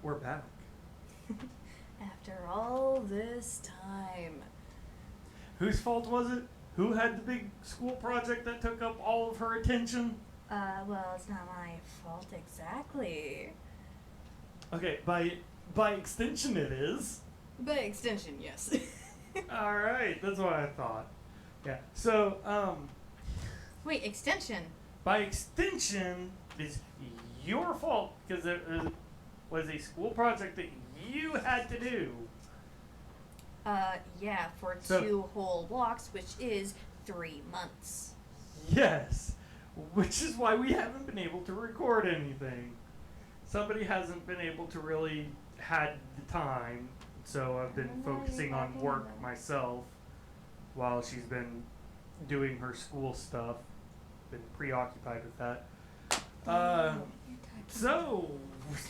We're back. After all this time. Whose fault was it? Who had the big school project that took up all of her attention? Well, it's not my fault exactly. Okay, by extension it is. By extension, yes. Alright, that's what I thought. Yeah, so, Wait, extension? by extension, it's your fault because it was a school project that you had to do. Yeah, for So- 2 whole blocks, which is 3 months. Yes, which is why we haven't been able to record anything. Somebody hasn't been able to really had the time, so I've been focusing on work myself while she's been doing her school stuff. Been preoccupied with that. So,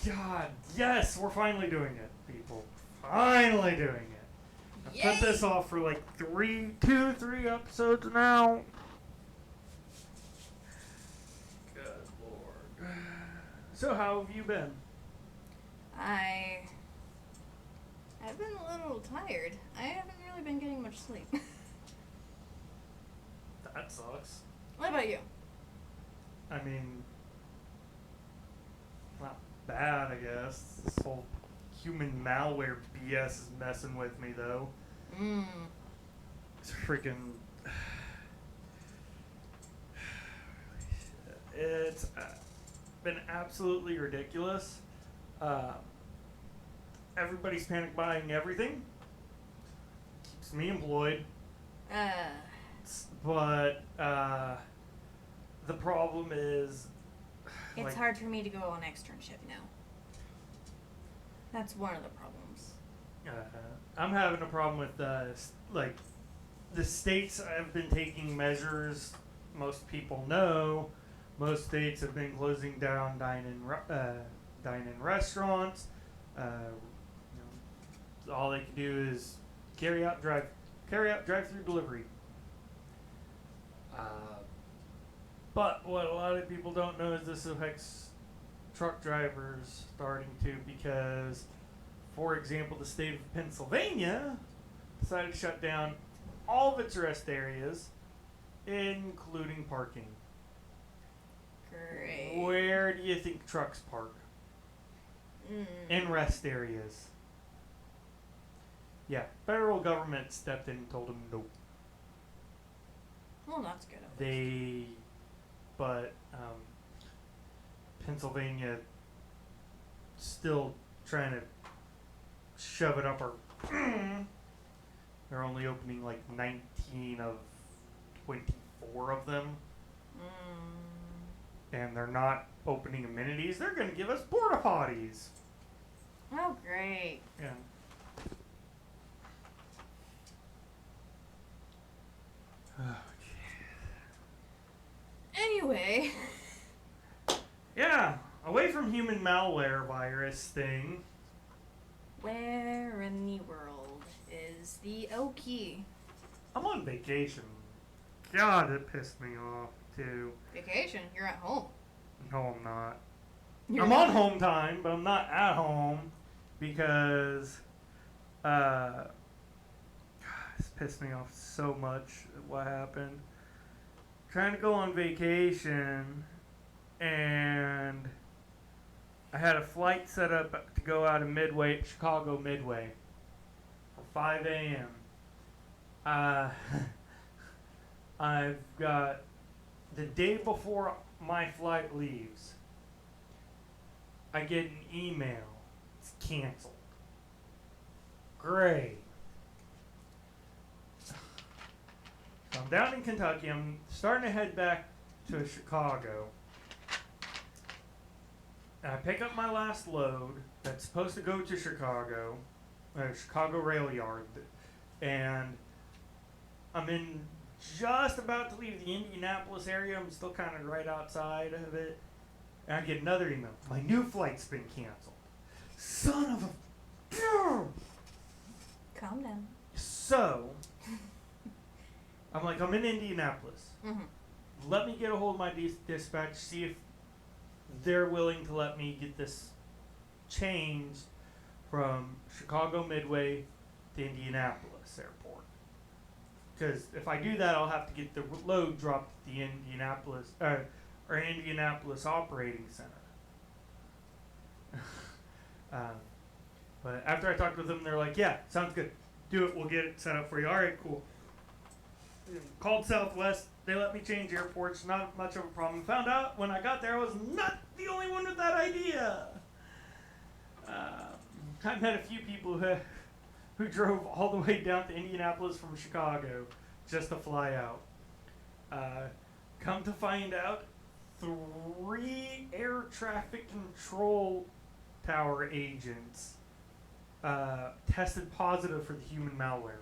God, yes, we're finally doing it, people. Finally doing it. I've put this off for like 3 episodes now. Good Lord. So, how have you been? I've been a little tired. I haven't really been getting much sleep. That sucks. What about you? I mean, not bad, I guess. This whole human malware BS is messing with me, though. It's freaking. It's been absolutely ridiculous. Everybody's panic buying everything. Keeps me employed. But the problem is. It's hard for me to go on externship now. That's one of the problems. I'm having a problem with the states have been taking measures. Most people know. Most states have been closing down dine-in restaurants. All they can do is carry out drive-through delivery. But what a lot of people don't know is this affects truck drivers starting to, because, for example, the state of Pennsylvania decided to shut down all of its rest areas, including parking. Great. Where do you think trucks park? In rest areas. Yeah, federal government stepped in and told them no. Well, that's good. At least. But Pennsylvania still trying to shove it up our. They're only opening like 19 of 24 of them. And they're not opening amenities. They're going to give us porta potties. Oh, great. Yeah. Anyway. Yeah, away from human malware virus thing. Where in the world is the Okie? I'm on vacation. God, it pissed me off too. Vacation? You're at home. No, I'm not. You're I'm not. on home time, but I'm not at home because this pissed me off so much. What happened? Trying to go on vacation, and I had a flight set up to go out of Chicago Midway for 5 a.m. I've got the day before my flight leaves, I get an email. It's canceled. Great. So I'm down in Kentucky. I'm starting to head back to Chicago. And I pick up my last load that's supposed to go to Chicago Rail Yard. And I'm just about to leave the Indianapolis area. I'm still kind of right outside of it. And I get another email. My new flight's been canceled. Son of a... Calm down. So, I'm like, I'm in Indianapolis. Let me get a hold of my dispatch, see if they're willing to let me get this changed from Chicago Midway to Indianapolis Airport. Because if I do that, I'll have to get the load dropped at the Indianapolis Operating Center. But after I talked with them, they're like, yeah, sounds good. Do it. We'll get it set up for you. All right, cool. Called Southwest. They let me change airports. Not much of a problem. Found out when I got there I was not the only one with that idea. I met a few people who drove all the way down to Indianapolis from Chicago just to fly out. Come to find out, 3 air traffic control tower agents tested positive for the human malware.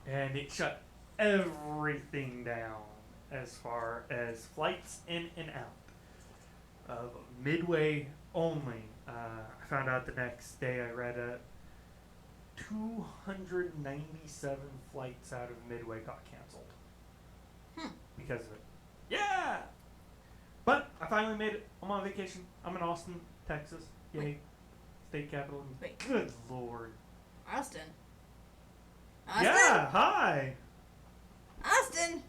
And it shut everything down as far as flights in and out of Midway only. I found out the next day. I read 297 flights out of Midway got canceled because of it. Yeah! But I finally made it. I'm on vacation. I'm in Austin, Texas. Yay. Wait. State capital. Wait. Good Lord. Austin? Yeah, hi. Austin!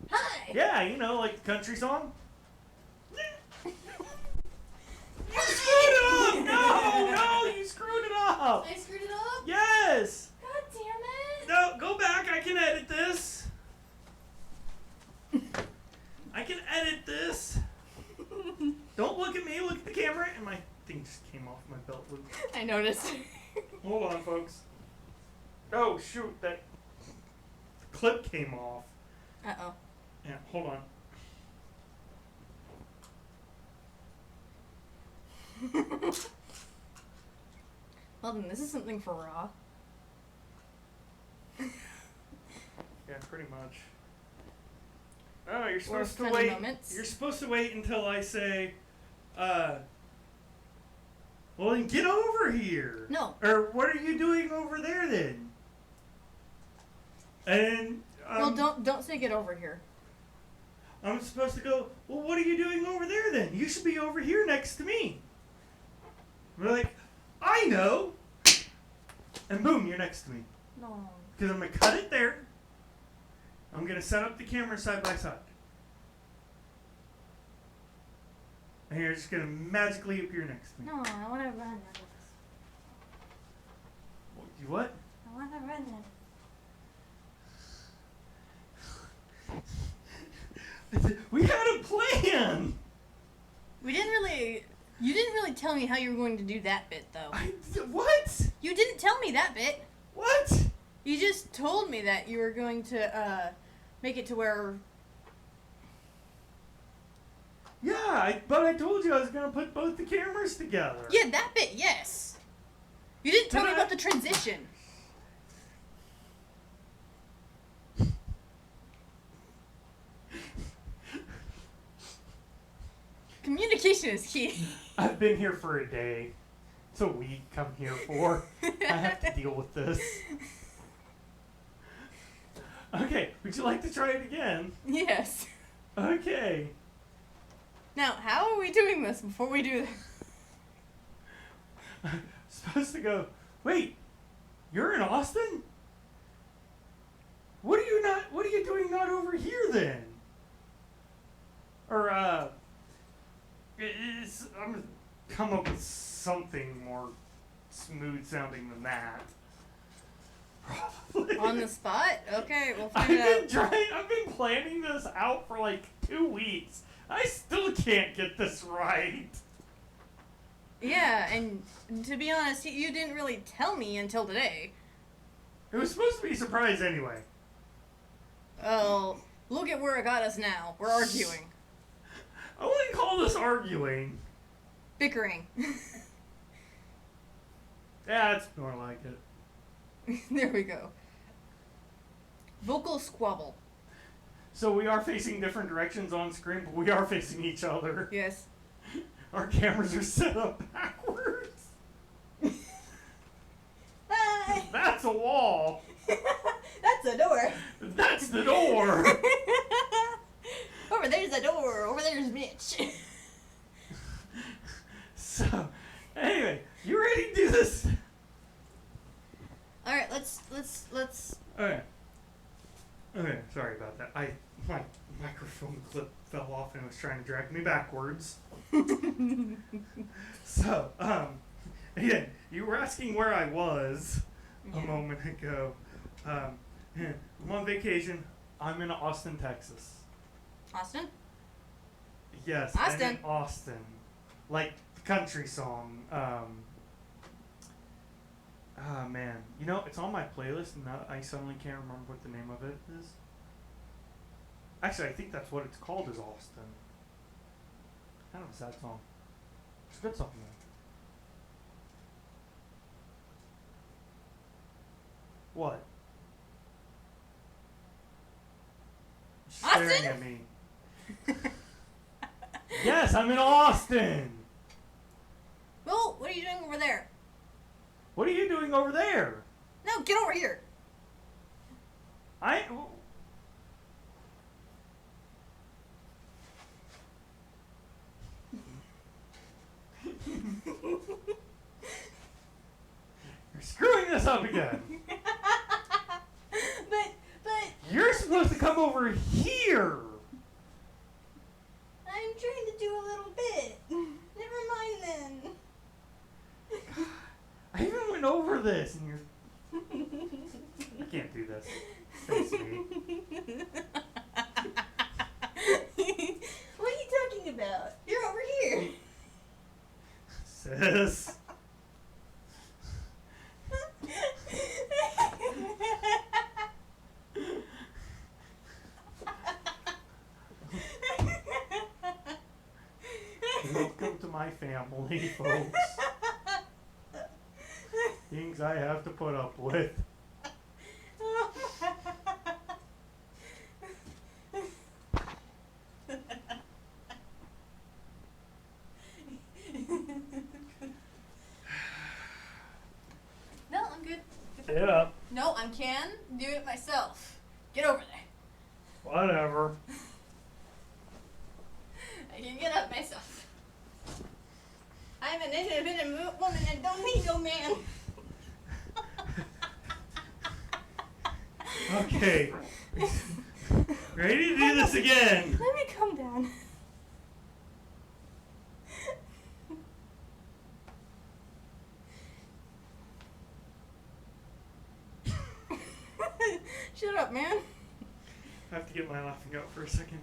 Hi! Yeah, you know, like the country song. You screwed it up! No, you screwed it up! I screwed it up? Yes! God damn it! No, go back. I can edit this. I can edit this. Don't look at me. Look at the camera. And my thing just came off my belt loop. I noticed. Hold on, folks. Oh, shoot. That clip came off. Uh-oh. Yeah, hold on. Well then, this is something for Raw. Yeah, pretty much. Oh, you're Or supposed to funny wait. moments. You're supposed to wait until I say, well then get over here. No. Or what are you doing over there then? And Well, don't say get over here. I'm supposed to go, well, what are you doing over there then? You should be over here next to me. We're like, I know. And boom, you're next to me. No. Because I'm going to cut it there. I'm going to set up the camera side by side. And you're just going to magically appear next to me. No, I want to run out of this. You what? I want to run out. We had a plan. You didn't really tell me how you were going to do that bit, though. What? You didn't tell me that bit. What? You just told me that you were going to make it to where. Yeah, but I told you I was going to put both the cameras together. Yeah, that bit, yes. You didn't tell me about the transition. Communication is key. I've been here for a day. It's a week I'm here for. I have to deal with this. Okay, would you like to try it again? Yes. Okay. Now, how are we doing this before we do this? Supposed to go, wait, you're in Austin? What are you doing not over here then? Or, I'm gonna come up with something more smooth sounding than that. Probably. On the spot? Okay, we'll find it out. I've been planning this out for like 2 weeks. I still can't get this right. Yeah, and to be honest, you didn't really tell me until today. It was supposed to be a surprise anyway. Oh, look at where it got us now. We're arguing. I wouldn't call this arguing. Bickering. Yeah, it's more like it. There we go. Vocal squabble. So we are facing different directions on screen, but we are facing each other. Yes. Our cameras are set up backwards. Bye! That's a wall. That's a door. That's the door. Over there's a door. Over there's Mitch. off and was trying to drag me backwards. So, again, you were asking where I was a moment ago. I'm on vacation. I'm in Austin, Texas. Austin? Yes, Austin. I'm in Austin. Like the country song. Man. You know, it's on my playlist and now I suddenly can't remember what the name of it is. Actually, I think that's what it's called, is Austin. Kind of a sad song. It's a good song, though. What? You're staring Austin? at me. Yes, I'm in Austin. Well, what are you doing over there? What are you doing over there? No, get over here. You're screwing this up again. But You're supposed to come over here. I'm trying to do a little bit. Never mind then. I even went over this and you're... I can't do this. Face me. What are you talking about? You're over here. Sis. Welcome to my family, folks. Things I have to put up with. No, I'm good. Get up. No, I can do it myself. Get over there. Whatever. I can get up myself. I'm an independent woman and don't need no man. Okay. Ready to do this again? Let me calm down. Shut up, man. I have to get my laughing out for a second.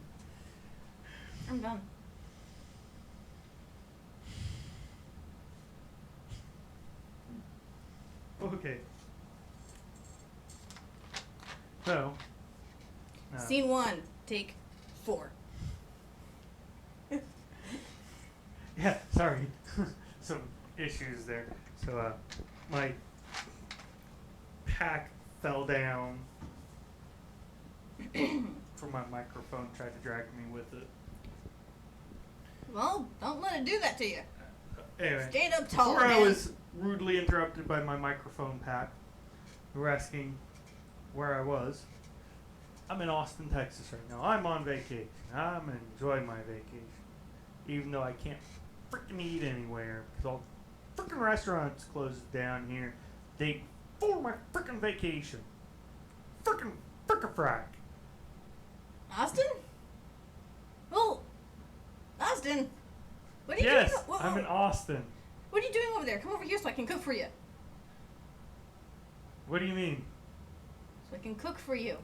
I'm done. Okay. So. Scene 1, take 4. Yeah, sorry. Some issues there. So, my pack fell down from my microphone, tried to drag me with it. Well, don't let it do that to you. Anyway, Stand up tall, before I man. was rudely interrupted by my microphone pack, who were asking where I was. I'm in Austin, Texas right now. I'm on vacation. I'm enjoying my vacation. Even though I can't freaking eat anywhere because all freaking restaurants closed down here. They for my freaking vacation. Freaking frack. Austin? Well, Austin, what are you Yes, doing? I'm in Austin. What are you doing over there? Come over here so I can cook for you. What do you mean? So I can cook for you.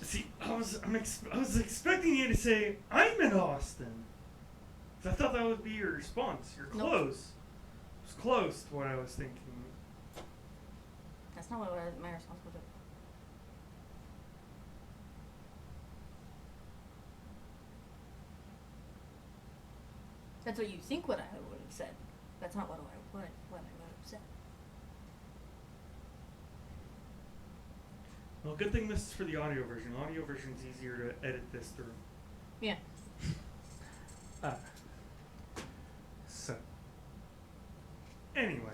See, I was expecting you to say I'm in Austin. 'Cause I thought that would be your response. You're Nope. close. It's close to what I was thinking. That's not what my response was. That's what you think what I would have said. That's not what I would have said. Well, good thing this is for the audio version. Audio version's easier to edit this through. Yeah. So, anyway.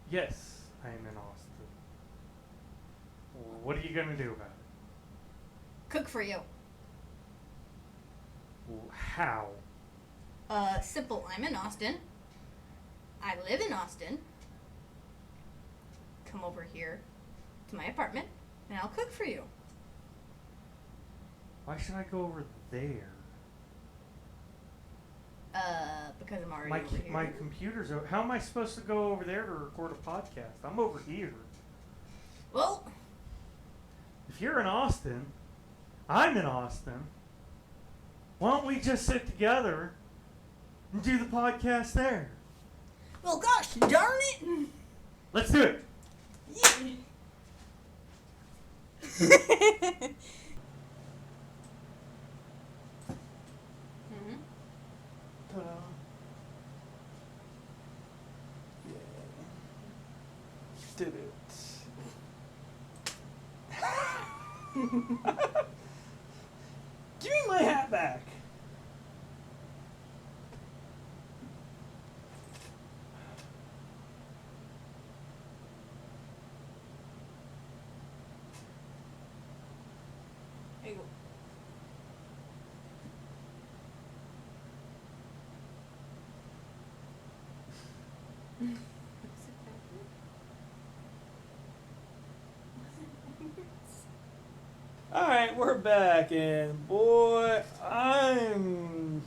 Yes, I am in Austin. What are you gonna do about it? Cook for you. How? Simple. I'm in Austin. I live in Austin. Come over here to my apartment and I'll cook for you. Why should I go over there? Because I'm already My over here. my computer's over. How am I supposed to go over there to record a podcast? I'm over here. Well, If you're in Austin, I'm in Austin. Why don't we just sit together and do the podcast there? well, gosh darn it! Let's do it. Yeah. Ta-da. Yeah. Did it. Give me my hat back. There you go. Alright, we're back, and boy, I'm...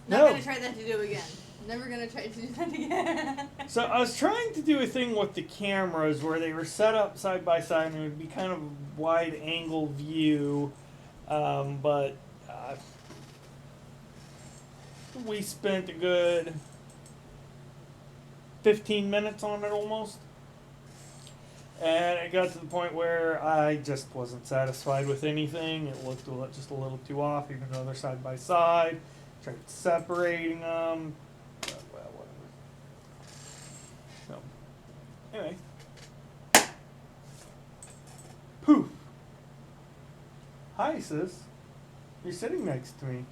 Not gonna try that to do again. Never gonna try to do that again. So I was trying to do a thing with the cameras where they were set up side by side and it would be kind of wide angle view, but we spent a good 15 minutes on it almost. And it got to the point where I just wasn't satisfied with anything. It looked just a little too off, even though they're side by side. Tried separating them. Well, whatever. So, anyway. Poof. Hi, sis. You're sitting next to me.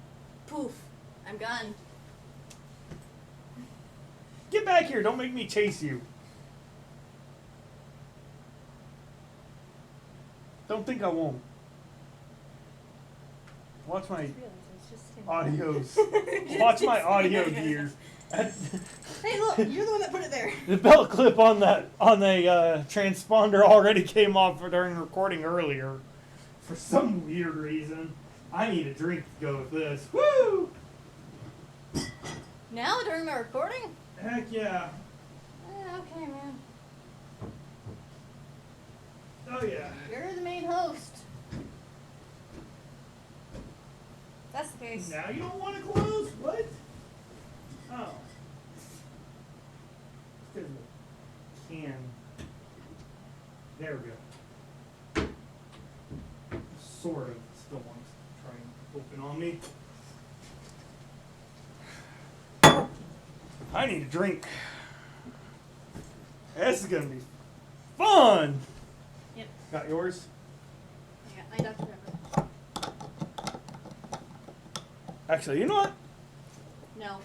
Poof. I'm gone. Get back here. Don't make me chase you. Don't think I won't. Watch my audios. Watch my audio gears. Hey, look, you're the one that put it there. The belt clip on the transponder already came off during recording earlier. For some weird reason. I need a drink to go with this. Woo! Now during my recording? Heck yeah. Okay, man. Oh yeah. You're the main host. That's the case. Now you don't want to close? What? Oh. Because the can. There we go. Sort of still wants to try and open on me. I need a drink. This is gonna be fun. Yep. Got yours? I got my Dr. Pepper. Actually, you know what? No.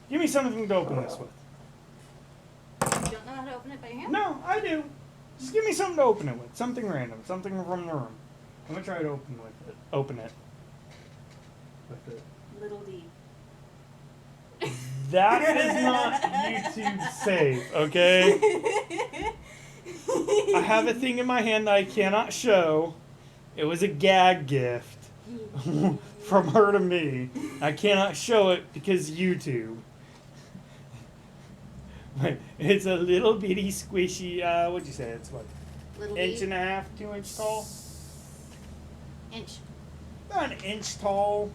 Give me something to open this with. You don't know how to open it by hand? No, I do. Just give me something to open it with. Something random. Something from the room. I'm gonna try to open it. With it. Little D. That is not YouTube safe, okay? I have a thing in my hand that I cannot show. It was a gag gift from her to me. I cannot show it because YouTube. But it's a little bitty squishy, what'd you say? It's what? Little Inch D. and a half, 2 inch tall? Inch. About an inch tall.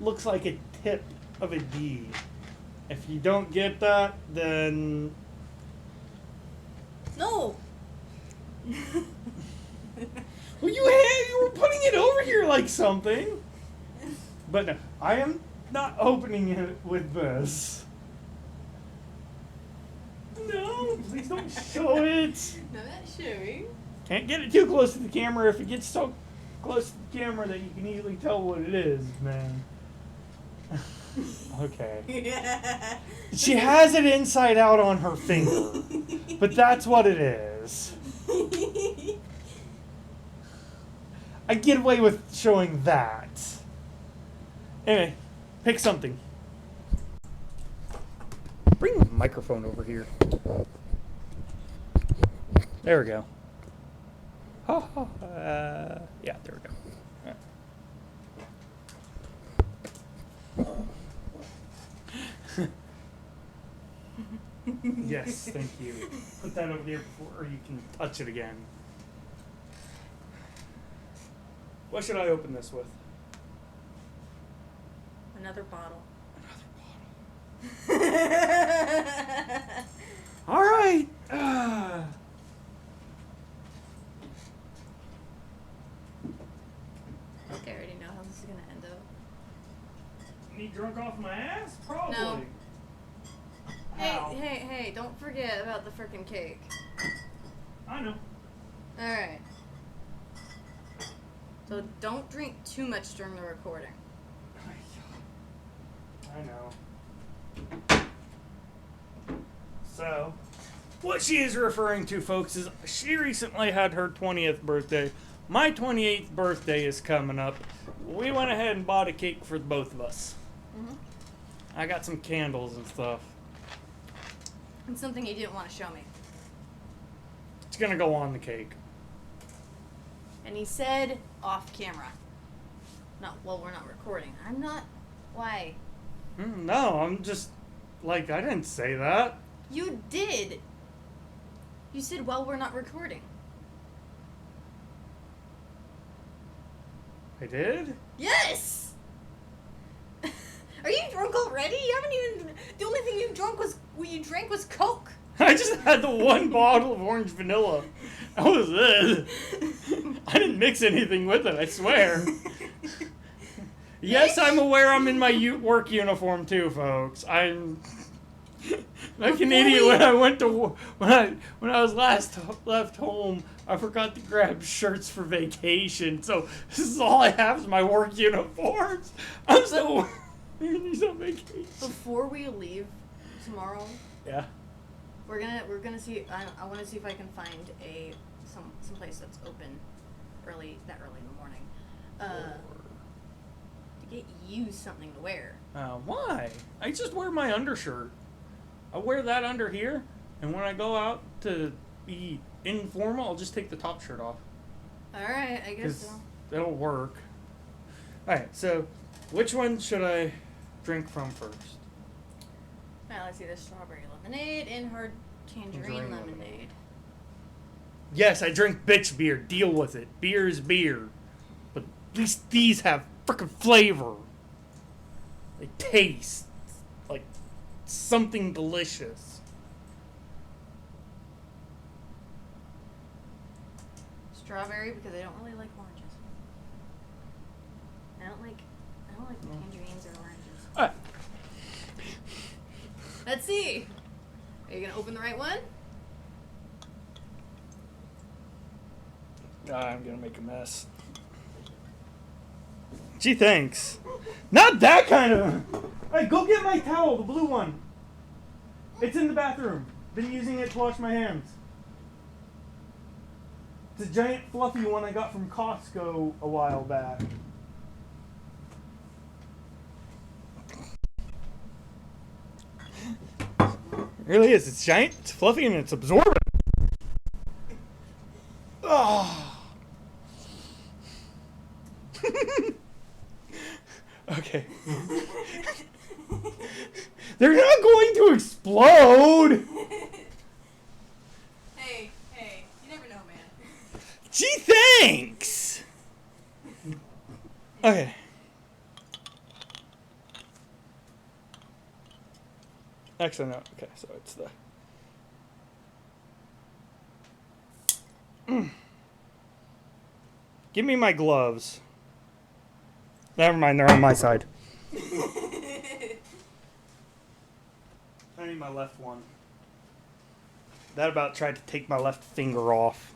Looks like a tip of a D. If you don't get that, then No. well, you were putting it over here like something. But no, I am not opening it with this. No, please don't show it. No, that's showing. Can't get it too close to the camera. If it gets so close to the camera that you can easily tell what it is, man. Okay. She has it inside out on her finger. But that's what it is. I get away with showing that. Anyway, pick something. Bring the microphone over here. There we go. Yeah, there we go. Yes, thank you. Put that over there before you can touch it again. What should I open this with? Another bottle. Another bottle. All right. I think I already know how this is gonna end up. Me drunk off my ass? Probably. No. How? Hey, don't forget about the frickin' cake. I know. Alright. So don't drink too much during the recording. I know. So, what she is referring to, folks, is she recently had her 20th birthday. My 28th birthday is coming up. We went ahead and bought a cake for both of us. Mm-hmm. I got some candles and stuff. It's something you didn't want to show me. It's gonna go on the cake. And he said off camera. No, well, we're not recording. I'm not. Why? No, I'm just like, I didn't say that. You did. You said, well, we're not recording. I did? Yes! Are you drunk already? You haven't even. The only thing you drank was Coke. I just had the one bottle of orange vanilla. That was it. I didn't mix anything with it, I swear. Yes, I'm aware I'm in my work uniform too, folks. I'm like an idiot when I went to when I was left home. I forgot to grab shirts for vacation, so this is all I have is my work uniforms. I'm still on vacation. Before we leave tomorrow, Yeah. we're gonna see. I want to see if I can find some place that's open early in the morning. To get you something to wear. Why? I just wear my undershirt. I wear that under here, and when I go out to be informal, I'll just take the top shirt off. Alright, I guess so. That'll work. Alright, so which one should I drink from first? Alright, let's see. There's strawberry lemonade and hard tangerine lemonade. Yes, I drink bitch beer. Deal with it. Beer is beer. But at least these have frickin' flavor. They taste like something delicious. Strawberry because I don't really like oranges. I don't like tangerines or oranges. Alright. Let's see. Are you gonna open the right one? I'm gonna make a mess. Gee, thanks. Not that kind of. Hey, go get my towel, the blue one. It's in the bathroom. Been using it to wash my hands. It's a giant fluffy one I got from Costco a while back. It really is. It's giant, it's fluffy, and it's absorbent. Oh. Okay. They're not going to explode! Hey, you never know, man. Gee, thanks! Okay. Actually, no. Okay, so it's the... Give me my gloves. Never mind, they're on my side. I need my left one. That about tried to take my left finger off.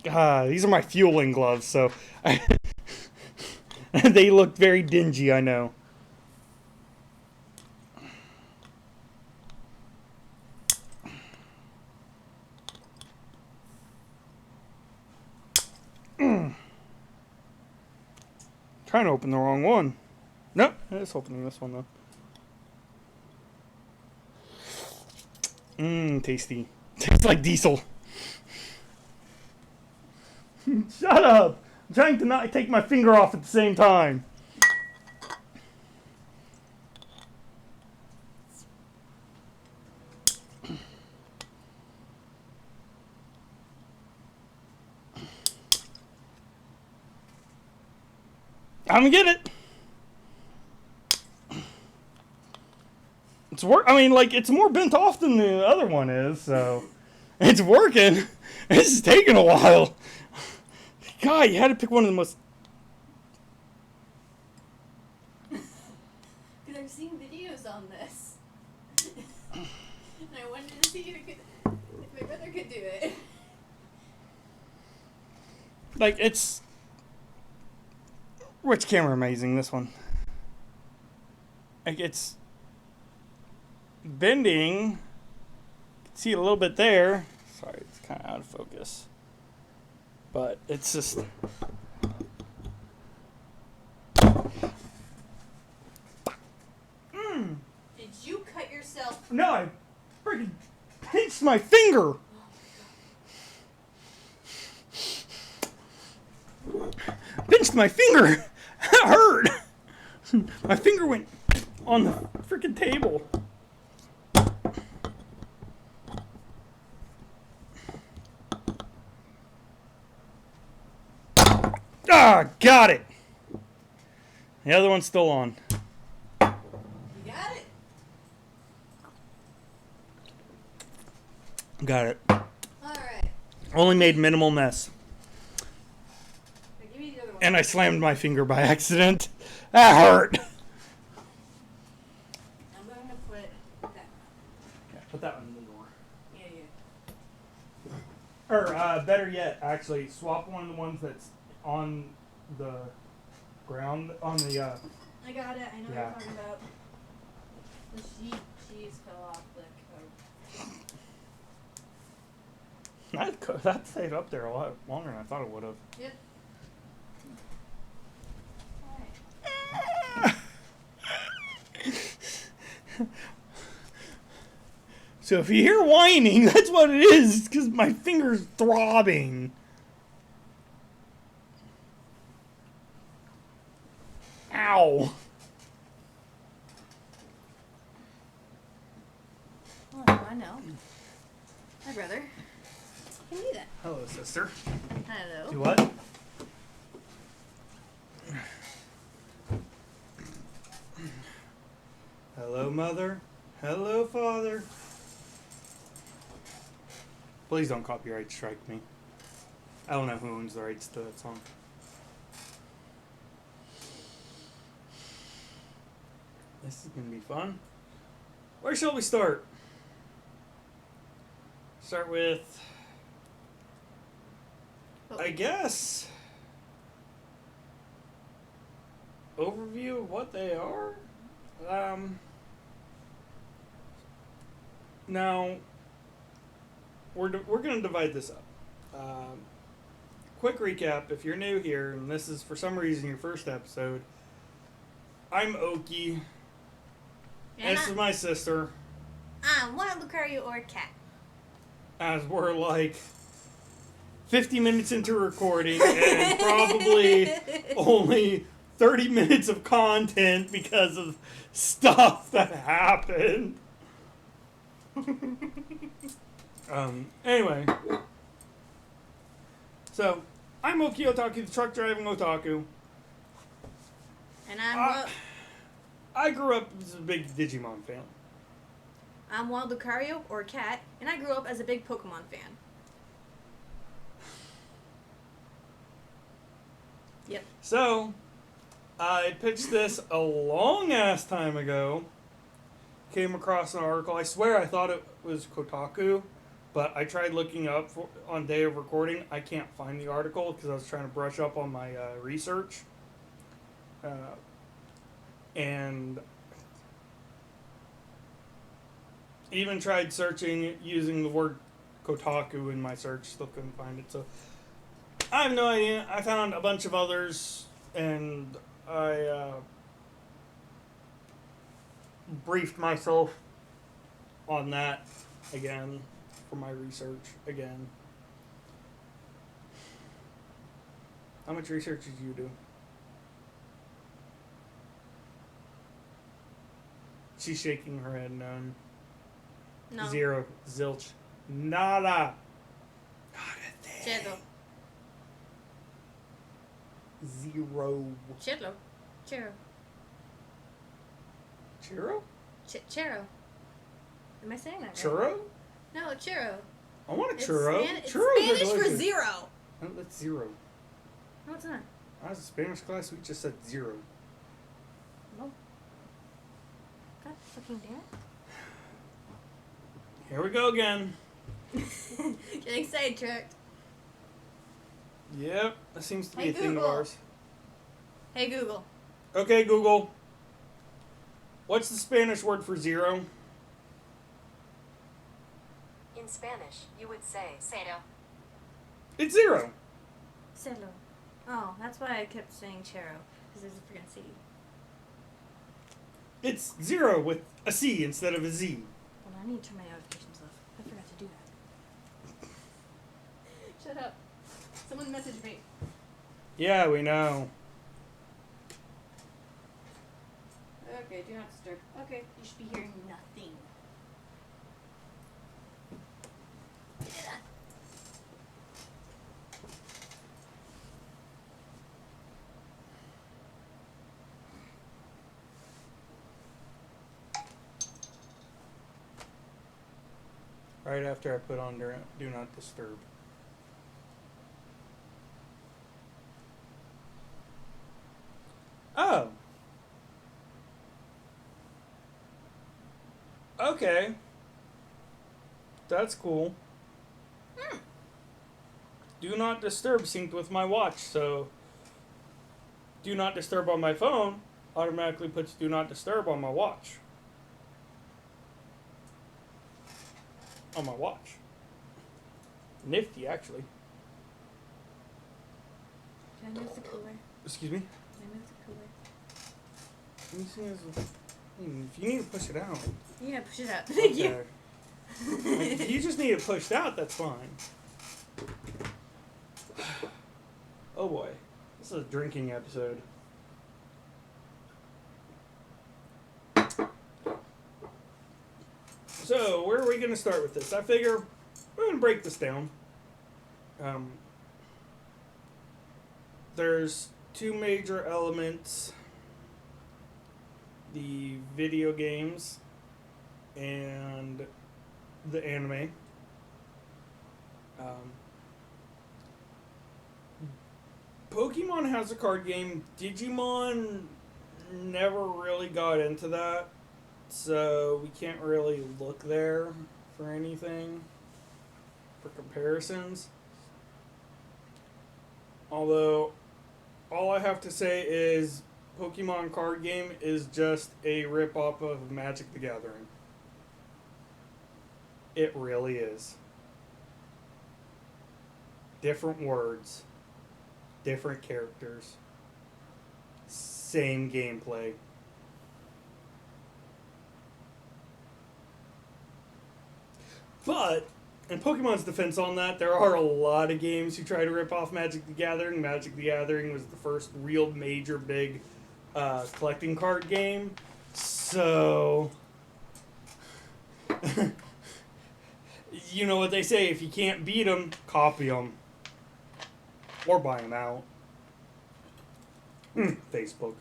These are my fueling gloves, so they look very dingy, I know. Trying to open the wrong one. Nope, it's opening this one though. Tasty. Tastes like diesel. Shut up! I'm trying to not take my finger off at the same time. I'm gonna get it. It's I mean, like, it's more bent off than the other one is, so it's working. This is taking a while. God, you had to pick one of the most. Because I've seen videos on this, and I wanted to see if my brother could do it. Like, it's. Which camera am I using? This one. Like, it's bending. You can see it a little bit there. Sorry, it's kind of out of focus. But it's just. Did you cut yourself? No, I freaking pinched my finger. Pinched my finger. That hurt. My finger went on the freaking table. Ah, got it. The other one's still on. You got it. Got it. All right. Only made minimal mess. Now give me the other one. And I slammed my finger by accident. That hurt. I'm going to put that. Yeah, put that one in the door. Yeah. Or, better yet, actually, swap one of the ones that's on the ground, on the, I got it. I know what Yeah. you're talking about. The cheese fell off the coat. that stayed up there a lot longer than I thought it would have. Yep. So if you hear whining, that's what it is, because my finger's throbbing. Ow. Oh, I know. Hi, brother. Can you do that? Hello, sister. Hello. Do what? Hello, mother. Hello, father. Please don't copyright strike me. I don't know who owns the rights to that song. This is gonna be fun. Where shall we start? Start with, I guess, overview of what they are. Now, we're going to divide this up. Quick recap, if you're new here, and this is for some reason your first episode, I'm Okie. And This is my sister. I'm one Lucario or a cat. As we're like 50 minutes into recording and probably only 30 minutes of content because of stuff that happened. Anyway. So, I'm Okie Otaku, the truck driving otaku. And I'm I grew up as a big Digimon fan. I'm Wild Lucario, or Cat, and I grew up as a big Pokemon fan. Yep. So, I pitched this a long-ass time ago. Came across an article. I swear I thought it was Kotaku, but I tried looking up on day of recording. I can't find the article because I was trying to brush up on my research. And even tried searching using the word Kotaku in my search, still couldn't find it. So I have no idea. I found a bunch of others, and I briefed myself on that. again for my research again. How much research did you do? She's shaking her head. None. No. 0. Zilch. Nada. Not a thing. Chelo. 0. Chelo. Chero. Churro? Chero. Am I saying that right? Churro? No, chero. I want a It's churro. It's Churros are Spanish for delicious. 0. No, that's 0. No, it's not. I was in Spanish class. We just said 0. No. God fucking damn it. Here we go again. Getting sidetracked. Yep, that seems to be Hey, a thing of Google. ours. Hey, Google. Okay, Google. What's the Spanish word for 0? In Spanish, you would say cero. It's 0. Celo. Oh, that's why I kept saying chero. Because there's a freaking C. It's 0 with a C instead of a Z. Well, I need to turn my notifications off. I forgot to do that. Shut up. Someone messaged me. Yeah, we know. Okay, do not disturb. Okay, you should be hearing nothing. Right after I put on Do Not Disturb. Oh. Okay. That's cool. Do Not Disturb synced with my watch, so Do Not Disturb on my phone automatically puts Do Not Disturb on my watch. On my watch. Nifty, actually. Can I move the cooler? Excuse me? Can I move the cooler? Let me see if you need to push it out. Yeah, push it out. Thank you. Like, if you just need it pushed out, that's fine. Oh boy. This is a drinking episode. So, where are we going to start with this? I figure we're going to break this down. There's two major elements. The video games and the anime. Pokemon has a card game. Digimon never really got into that, so we can't really look there for anything for comparisons. Although, all I have to say is Pokemon card game is just a rip-off of Magic the Gathering. It really is. Different words. Different characters. Same gameplay. But, in Pokemon's defense on that, there are a lot of games who try to rip off Magic the Gathering. Magic the Gathering was the first real major big collecting card game. So, you know what they say, if you can't beat them, copy them. Or buy them out. Facebook.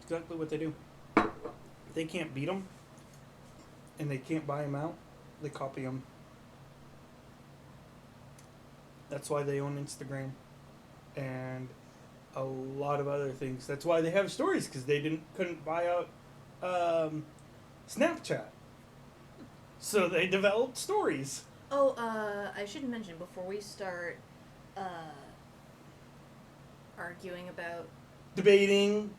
Exactly what they do. If they can't beat them, and they can't buy them out, they copy them. That's why they own Instagram. And a lot of other things. That's why they have stories, because they couldn't buy out Snapchat. So they developed stories. Oh, I should mention before we start arguing about Debating.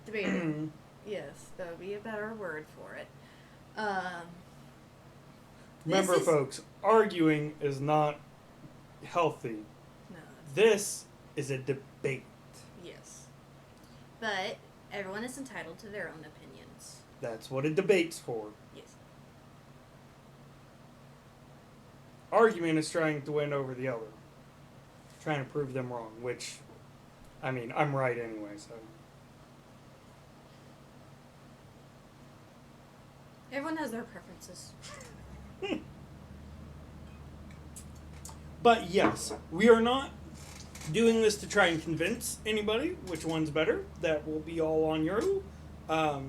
yes, that would be a better word for it. Remember, folks, arguing is not healthy. No. This is a debate. Yes. But everyone is entitled to their own opinions. That's what a debate's for. Yes. argument is trying to win over the other. Trying to prove them wrong, which, I mean, I'm right anyway, so. Everyone has their preferences. But yes, we are not doing this to try and convince anybody which one's better. That will be all on you. The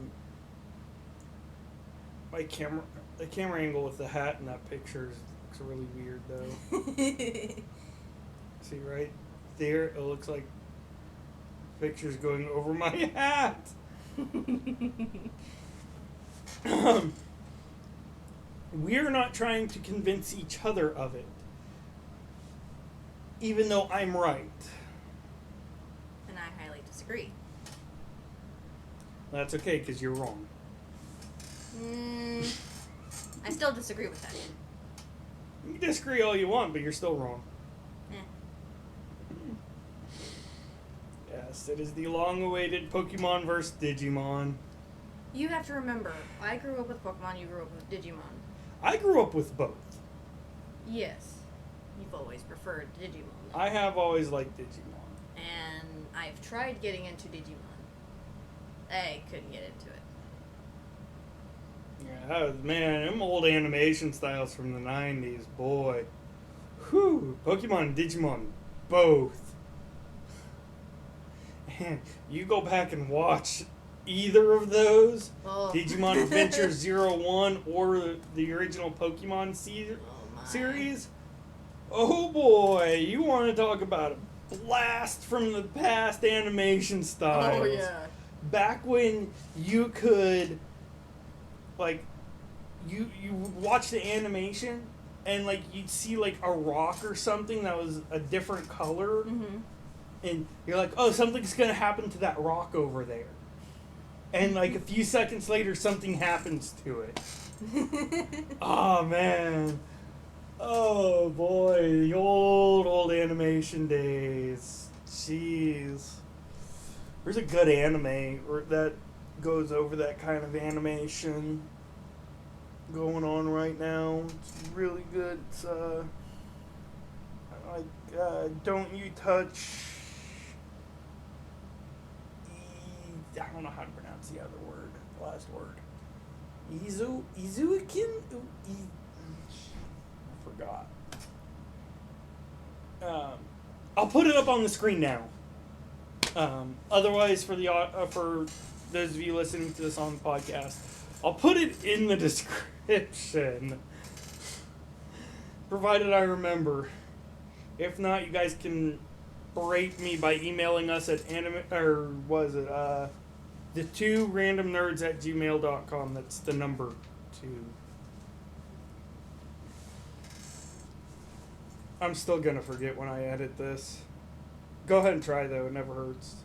camera angle with the hat in that picture looks really weird though. See right there, it looks like the picture's going over my hat. We're not trying to convince each other of it, even though I'm right. And I highly disagree. That's okay, because you're wrong. I still disagree with that. You can disagree all you want, but you're still wrong. Yes, it is the long-awaited Pokemon vs. Digimon. You have to remember, I grew up with Pokemon, you grew up with Digimon. I grew up with both. Yes. You've always preferred Digimon. I have always liked Digimon. And I've tried getting into Digimon. I couldn't get into it. Yeah, man, them old animation styles from the 90s, boy. Whew, Pokemon and Digimon, both. And you go back and watch either of those, Oh. Digimon Adventure 01 or the original Pokemon My. series. Oh boy, you want to talk about a blast from the past animation styles. Oh, yeah. Back when you could, like, you would watch the animation and, like, you'd see, like, a rock or something that was a different color. Mm-hmm. And you're like, oh, something's going to happen to that rock over there. And, like, a few seconds later, something happens to it. Oh, man. Oh, boy. The old animation days. Jeez. There's a good anime that goes over that kind of animation going on right now. It's really good. It's, Don't You Touch... I don't know how to pronounce the other word, the last word. Izuikin? I forgot. I'll put it up on the screen now. Otherwise, for those of you listening to this on the podcast, I'll put it in the description, provided I remember. If not, you guys can berate me by emailing us at the 2randomnerds@gmail.com. That's the number 2. I'm still gonna forget when I edit this. Go ahead and try though, it never hurts.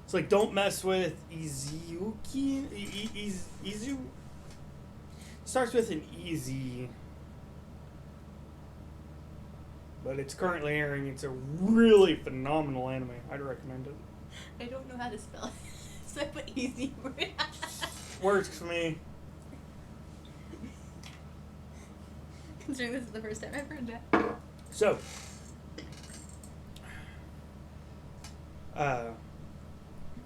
It's like, don't mess with Izuki. Izu starts with an EZ. But it's currently airing. It's a really phenomenal anime. I'd recommend it. I don't know how to spell it, so I put easy for it. Works for me. Considering this is the first time I've heard that. So,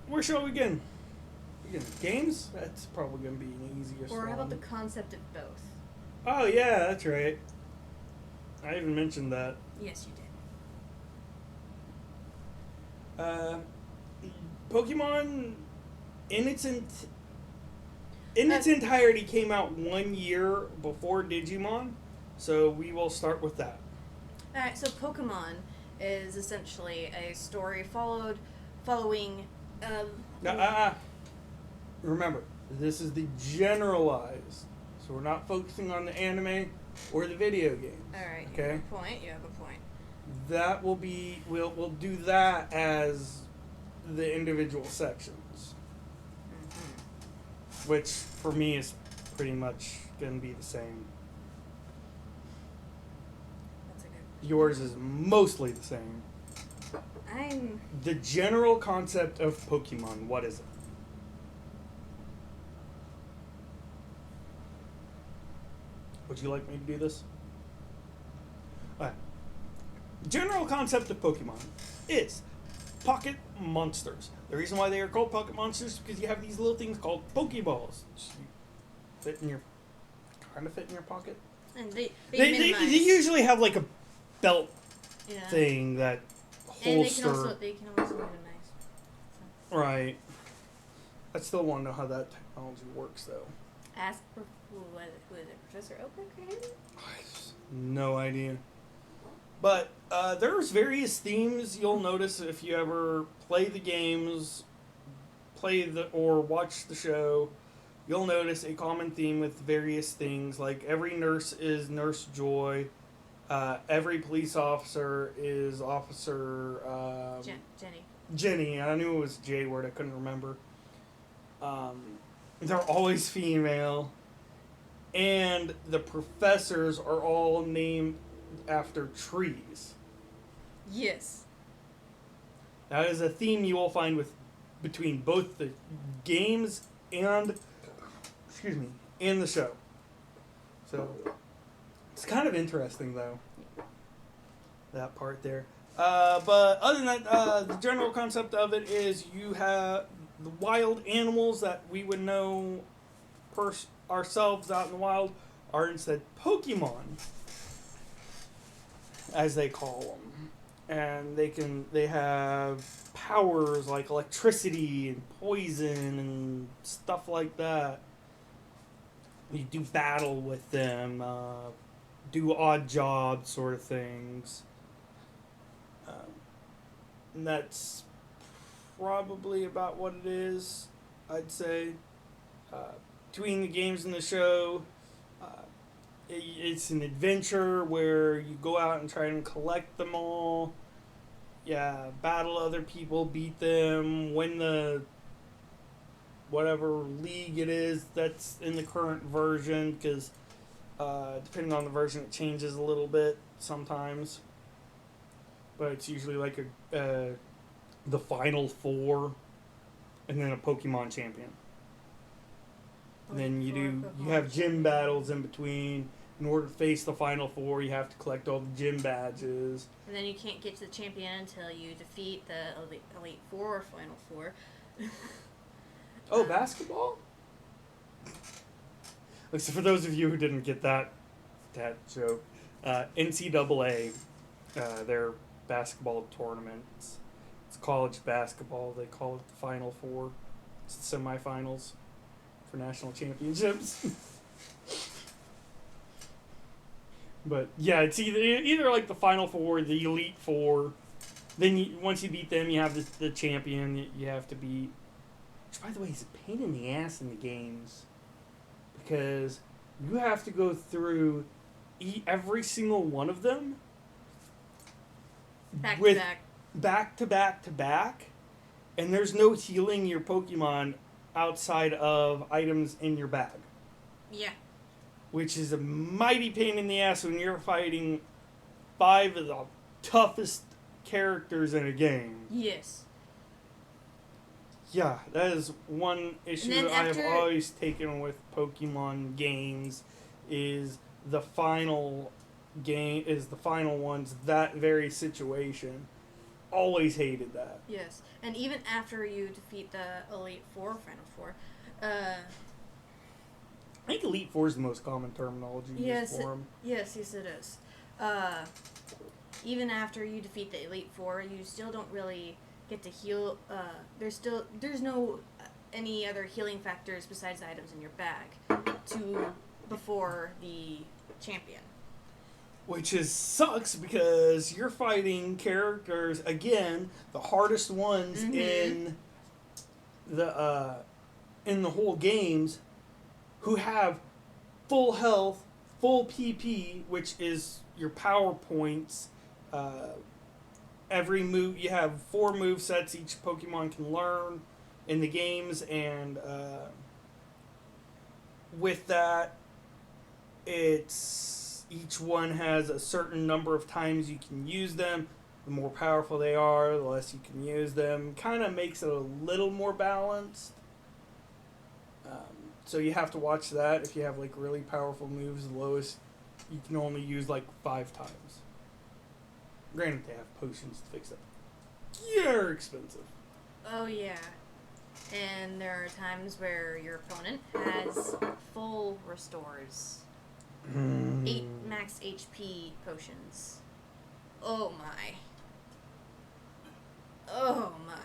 where shall we begin? Games? That's probably going to be an easiest Or how about one. the concept of both? Oh, yeah, that's right. I even mentioned that. Yes, you did. Pokemon, in its entirety, came out 1 year before Digimon, so we will start with that. Alright, so Pokemon is essentially a story following... Now, remember, this is the generalized, so we're not focusing on the anime or the video games. Alright, Okay. You have a point. That will be, we'll do that as the individual sections, Mm-hmm. which for me is pretty much going to be the same. That's a good... Yours is mostly the same. The general concept of Pokemon, what is it? Would you like me to do this? Alright. General concept of Pokemon is pocket monsters. The reason why they are called pocket monsters is because you have these little things called Pokeballs. Fit in your, kind of fit in your pocket. And they They minimize. usually have like a belt Yeah. thing that And holster. they can also minimize. So. Right. I still want to know how that technology works, though. Ask who is it? Professor Oak created it? No idea. But there's various themes you'll notice if you ever play the games, or watch the show. You'll notice a common theme with various things, like every nurse is Nurse Joy, every police officer is Officer Jenny. Jenny. I knew it was J word. I couldn't remember. They're always female, and the professors are all named after trees. Yes. That is a theme you will find between both the games and the show. So it's kind of interesting, though. That part there. But other than that, the general concept of it is you have the wild animals that we would know ourselves out in the wild are instead Pokemon, as they call them. And they have powers like electricity and poison and stuff like that. You do battle with them, do odd job sort of things. And that's probably about what it is, I'd say. Between the games and the show, it's an adventure where you go out and try and collect them all. Yeah, battle other people, beat them, win the whatever league it is that's in the current version, because depending on the version it changes a little bit sometimes. But it's usually like the final four and then a Pokemon champion. And then you have gym battles in between. In order to face the final four, you have to collect all the gym badges. And then you can't get to the champion until you defeat the Elite Four or Final Four. Oh, basketball? So for those of you who didn't get that joke, NCAA, their basketball tournaments, it's college basketball. They call it the Final Four. It's the semifinals for national championships. But yeah, it's either like the Final Four, the Elite Four. Then once you beat them, you have the champion you have to beat. Which, by the way, is a pain in the ass in the games, because you have to go through every single one of them Back to back, and there's no healing your Pokemon outside of items in your bag. Yeah. Which is a mighty pain in the ass when you're fighting 5 of the toughest characters in a game. Yes. Yeah, that is one issue I have always taken with Pokemon games, is the final ones, that very situation. Always hated that. Yes. And even after you defeat the Elite Four, Final Four, I think Elite Four is the most common terminology used for them. Yes, it is. Even after you defeat the Elite Four, you still don't really get to heal. There's no any other healing factors besides the items in your bag before the champion. Which sucks because you're fighting characters, again, the hardest ones in the whole games, who have full health, full PP, which is your power points. Every move, you have 4 move sets each Pokemon can learn in the games, and with that, each one has a certain number of times you can use them. The more powerful they are, the less you can use them. Kind of makes it a little more balanced. So you have to watch that. If you have like really powerful moves, the lowest you can only use like 5 times. Granted, they have potions to fix it. They're expensive. Oh yeah. And there are times where your opponent has full restores. 8 max HP potions. Oh my. Oh my.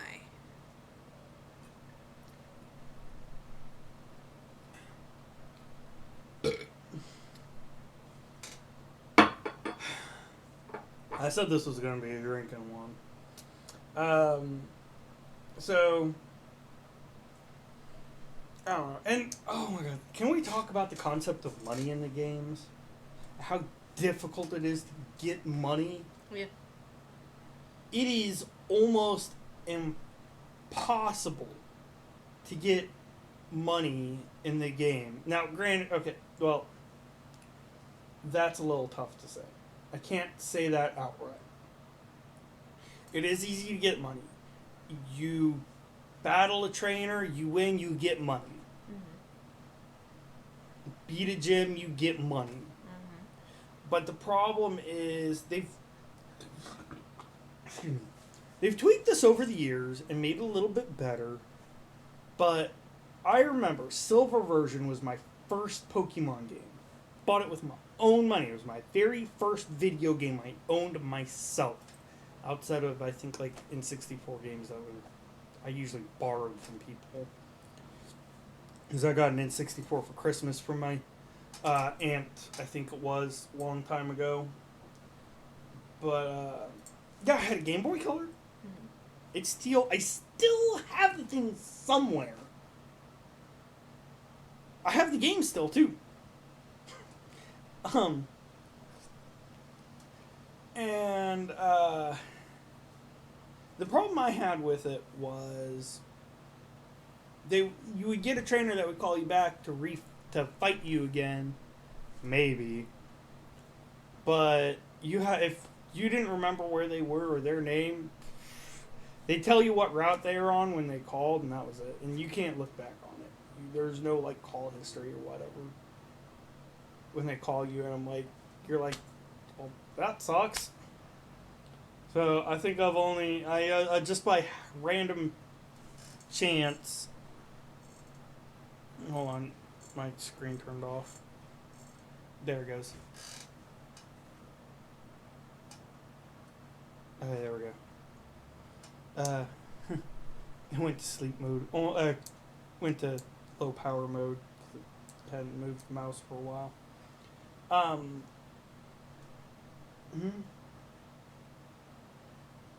I said this was going to be a drinking one. So, I don't know. And, oh my god, can we talk about the concept of money in the games? How difficult it is to get money? Yeah. It is almost impossible to get money in the game. Now, granted, okay, well, that's a little tough to say. I can't say that outright. It is easy to get money. You battle a trainer, you win, you get money. Mm-hmm. Beat a gym, you get money. Mm-hmm. But the problem is they've tweaked this over the years and made it a little bit better. But I remember Silver version was my first Pokemon game. Bought it with my own money. It was my very first video game I owned myself. Outside of, I think, like, N64 games that I usually borrowed from people. Because I got an N64 for Christmas from my aunt, I think it was, a long time ago. But, yeah, I had a Game Boy Color. Mm-hmm. I still have the thing somewhere. I have the game still, too. And the problem I had with it was you would get a trainer that would call you back to fight you again, maybe. But if you didn't remember where they were or their name, they tell you what route they were on when they called, and that was it. And you can't look back on it. There's no like call history or whatever when they call you, and you're like, well, that sucks. So I think I just by random chance. Hold on, my screen turned off. There it goes. Okay, there we go. It went to sleep mode. Went to low power mode. Hadn't moved the mouse for a while.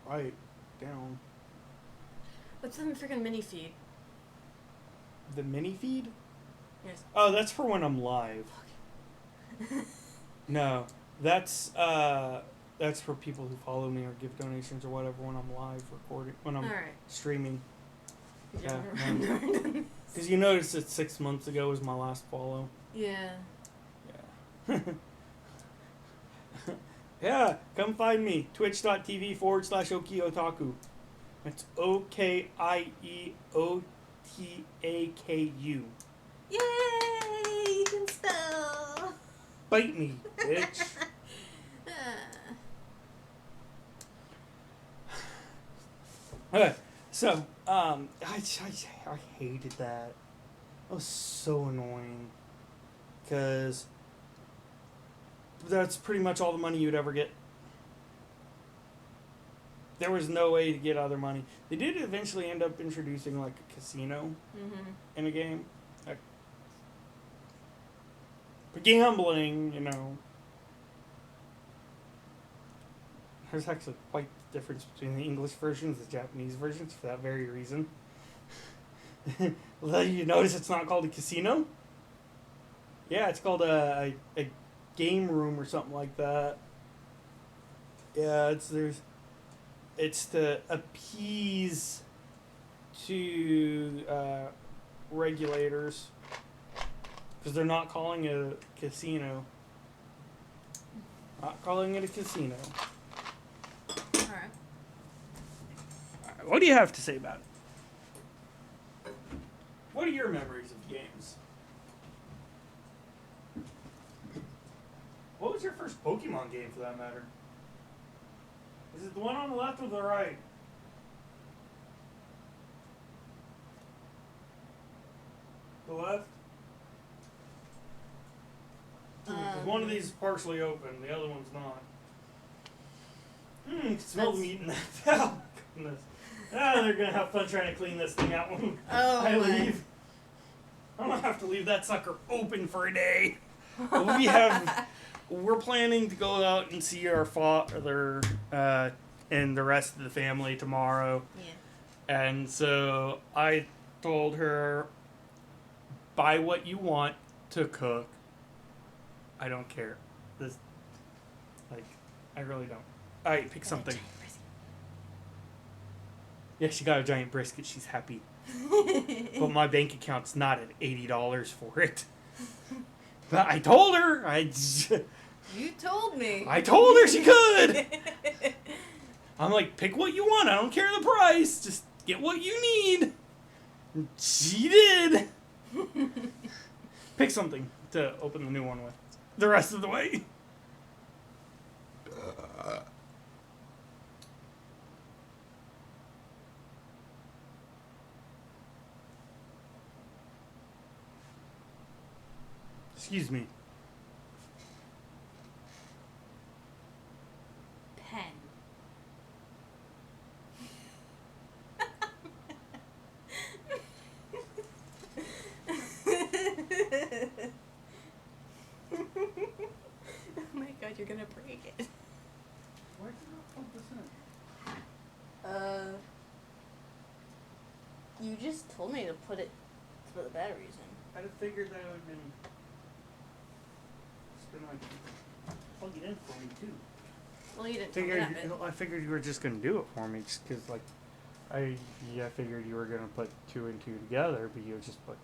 Right down. What's the freaking mini feed? The mini feed? Yes. Oh, that's for when I'm live. No, that's for people who follow me or give donations or whatever when I'm live recording, when I'm streaming. Yeah. Because you noticed that 6 months ago was my last follow. Yeah. Yeah. Yeah, come find me. Twitch.tv/Okie Otaku. It's OKIEOTAKU. Yay! You can spell. Bite me, bitch. Okay, so I hated that. That was so annoying. Because that's pretty much all the money you'd ever get. There was no way to get other money. They did eventually end up introducing like a casino in a game. Like, for gambling, you know. There's actually quite the difference between the English versions and the Japanese versions for that very reason. You notice it's not called a casino? Yeah, it's called a game room or something like that. Yeah, it's to appease to regulators because they're not calling it a casino. Not calling it a casino. Alright. What do you have to say about it? What are your memories of games? was your first Pokemon game, for that matter? Is it the one on the left or the right? The left? 'Cause one of these is partially open, the other one's not. Can smell the meat in that. Oh, goodness. They're gonna have fun trying to clean this thing out when I leave. I'm gonna have to leave that sucker open for a day. We're planning to go out and see our father and the rest of the family tomorrow. Yeah. And so I told her, buy what you want to cook. I don't care. I really don't. Alright, pick something. Yeah, she got a giant brisket. She's happy. But my bank account's not at $80 for it. But I told her. You told me. I told her she could. I'm like, pick what you want. I don't care the price. Just get what you need. And she did. Pick something to open the new one with. The rest of the way. Excuse me. Pen. Oh my god, you're gonna break it. Why did you not plug this in? You just told me to put the batteries in. I'd have figured that would have been. Plug it in for me too. Well, you didn't tell me that bit. I figured you were just gonna do it for me, just because I figured you were gonna put 2 and 2 together, but you just put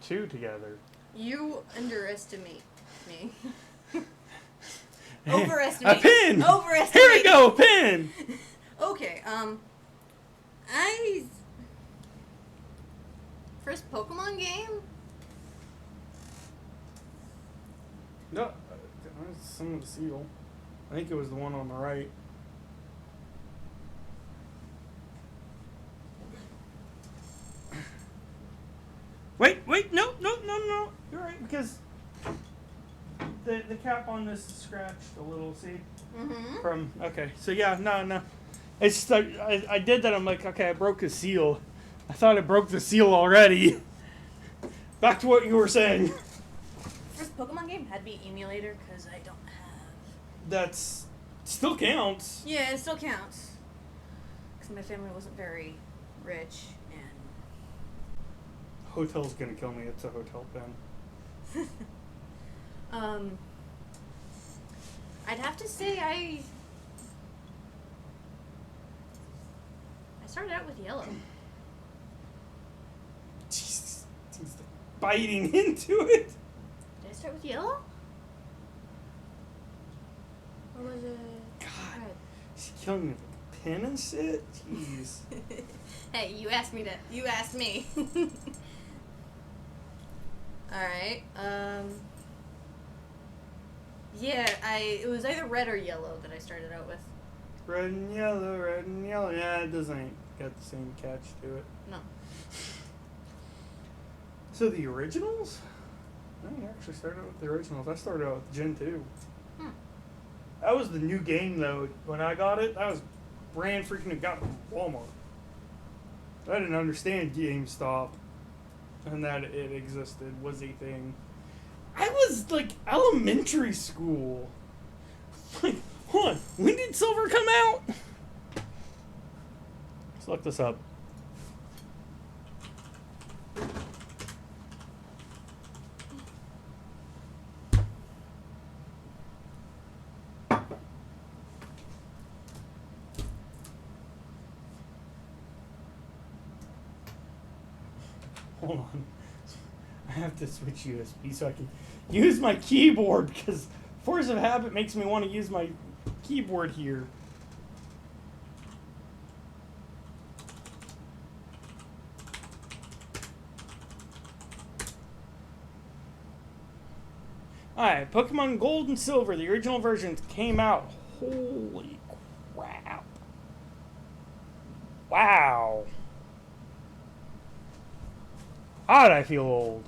2 together. You underestimate me. A Overestimate. pin. Overestimate. Here we go, a pin. Okay. First Pokemon game. No, some of the seal. I think it was the one on the right. Wait, no. You're right, because the cap on this is scratched a little, see? Mm-hmm. Okay, so yeah, no. It's just, I did that, I'm like, okay, I broke the seal. I thought I broke the seal already. Back to what you were saying. First Pokemon game had to be emulator because I don't have. That's still counts. Yeah, it still counts. Because my family wasn't very rich and. Hotel's gonna kill me. It's a hotel pen. I'd have to say I started out with yellow. Jesus, he's biting into it. Did I start with yellow? Or was it God, red? she's killing me with a pen and shit. Jeez. Hey, you asked me. Alright, yeah, it was either red or yellow that I started out with. Red and yellow. Yeah, it doesn't got the same catch to it. No. So the originals? I didn't actually start out with the originals. I started out with Gen 2. That was the new game, though. When I got it, that was brand freaking got from Walmart. I didn't understand GameStop and that it existed was a thing. I was like elementary school. Like, hold on, when did Silver come out? Let's look this up. Hold on. I have to switch USB so I can use my keyboard because force of habit makes me want to use my keyboard here. Alright, Pokemon Gold and Silver, the original versions came out. Holy crap. Wow. God, I feel old.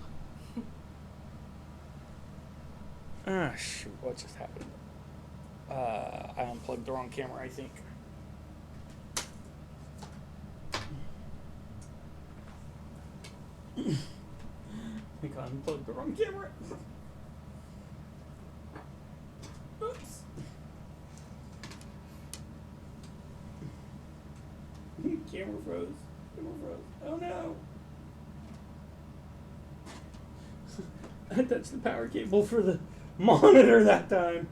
Ah, shoot, what just happened? I unplugged the wrong camera, I think. I think I unplugged the wrong camera. Oops. Camera froze. Camera froze. Oh no. I touched the power cable for the monitor that time.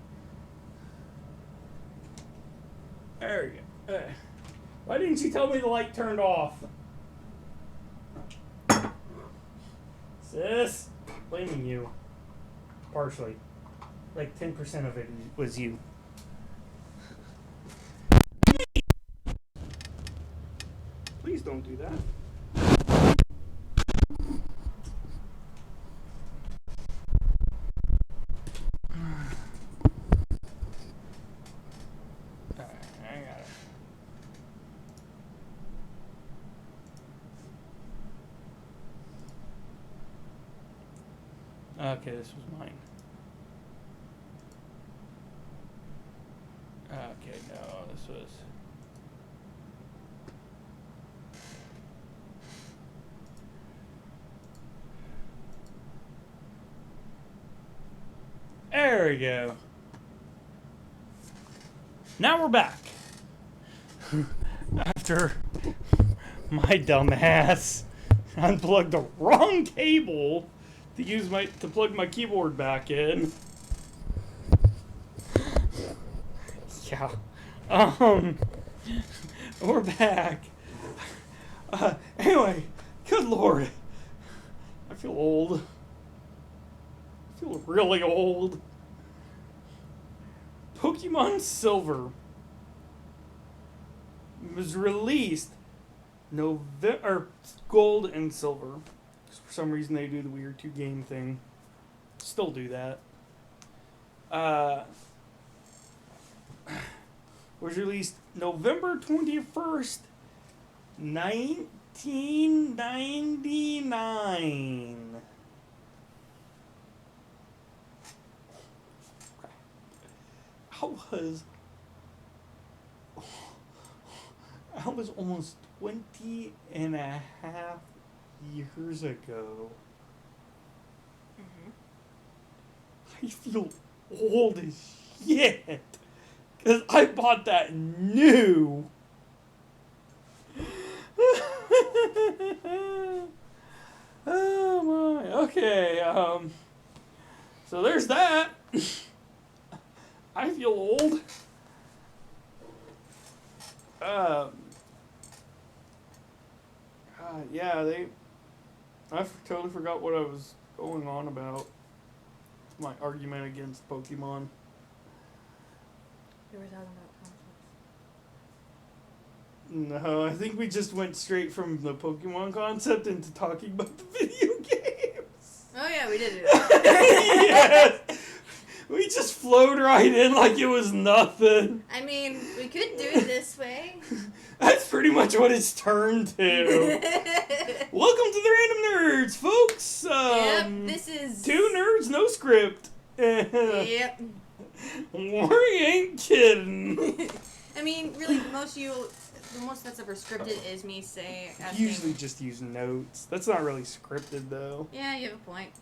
There we go. Why didn't you tell me the light turned off? Sis, blaming you. Partially. Like 10% of it was you. Please don't do that. I got it. Okay, this was mine. Okay, no, this was... There we go. Now we're back. After my dumbass unplugged the wrong cable to plug my keyboard back in. Yeah. We're back. Anyway, good lord. I feel old. I feel really old. Pokemon Silver was released Gold and Silver. For some reason they do the weird 2-game thing. Still do that. Was released November 21st, 1999. I was almost 20 and a half years ago. Mm-hmm. I feel old as shit. Because I bought that new. Oh my. Okay, so there's that. I feel old. Yeah, I totally forgot what I was going on about. My argument against Pokemon. You were talking about concepts. No, I think we just went straight from the Pokemon concept into talking about the video games. Oh yeah, we did do that. Yes! We just flowed right in like it was nothing. I mean, we could do it this way. That's pretty much what it's turned to. Welcome to the Random Nerds, folks. Yep, this is... 2 nerds, no script. Yep. We ain't kidding. I mean, really, the most that's ever scripted is me asking... Usually just use notes. That's not really scripted, though. Yeah, you have a point.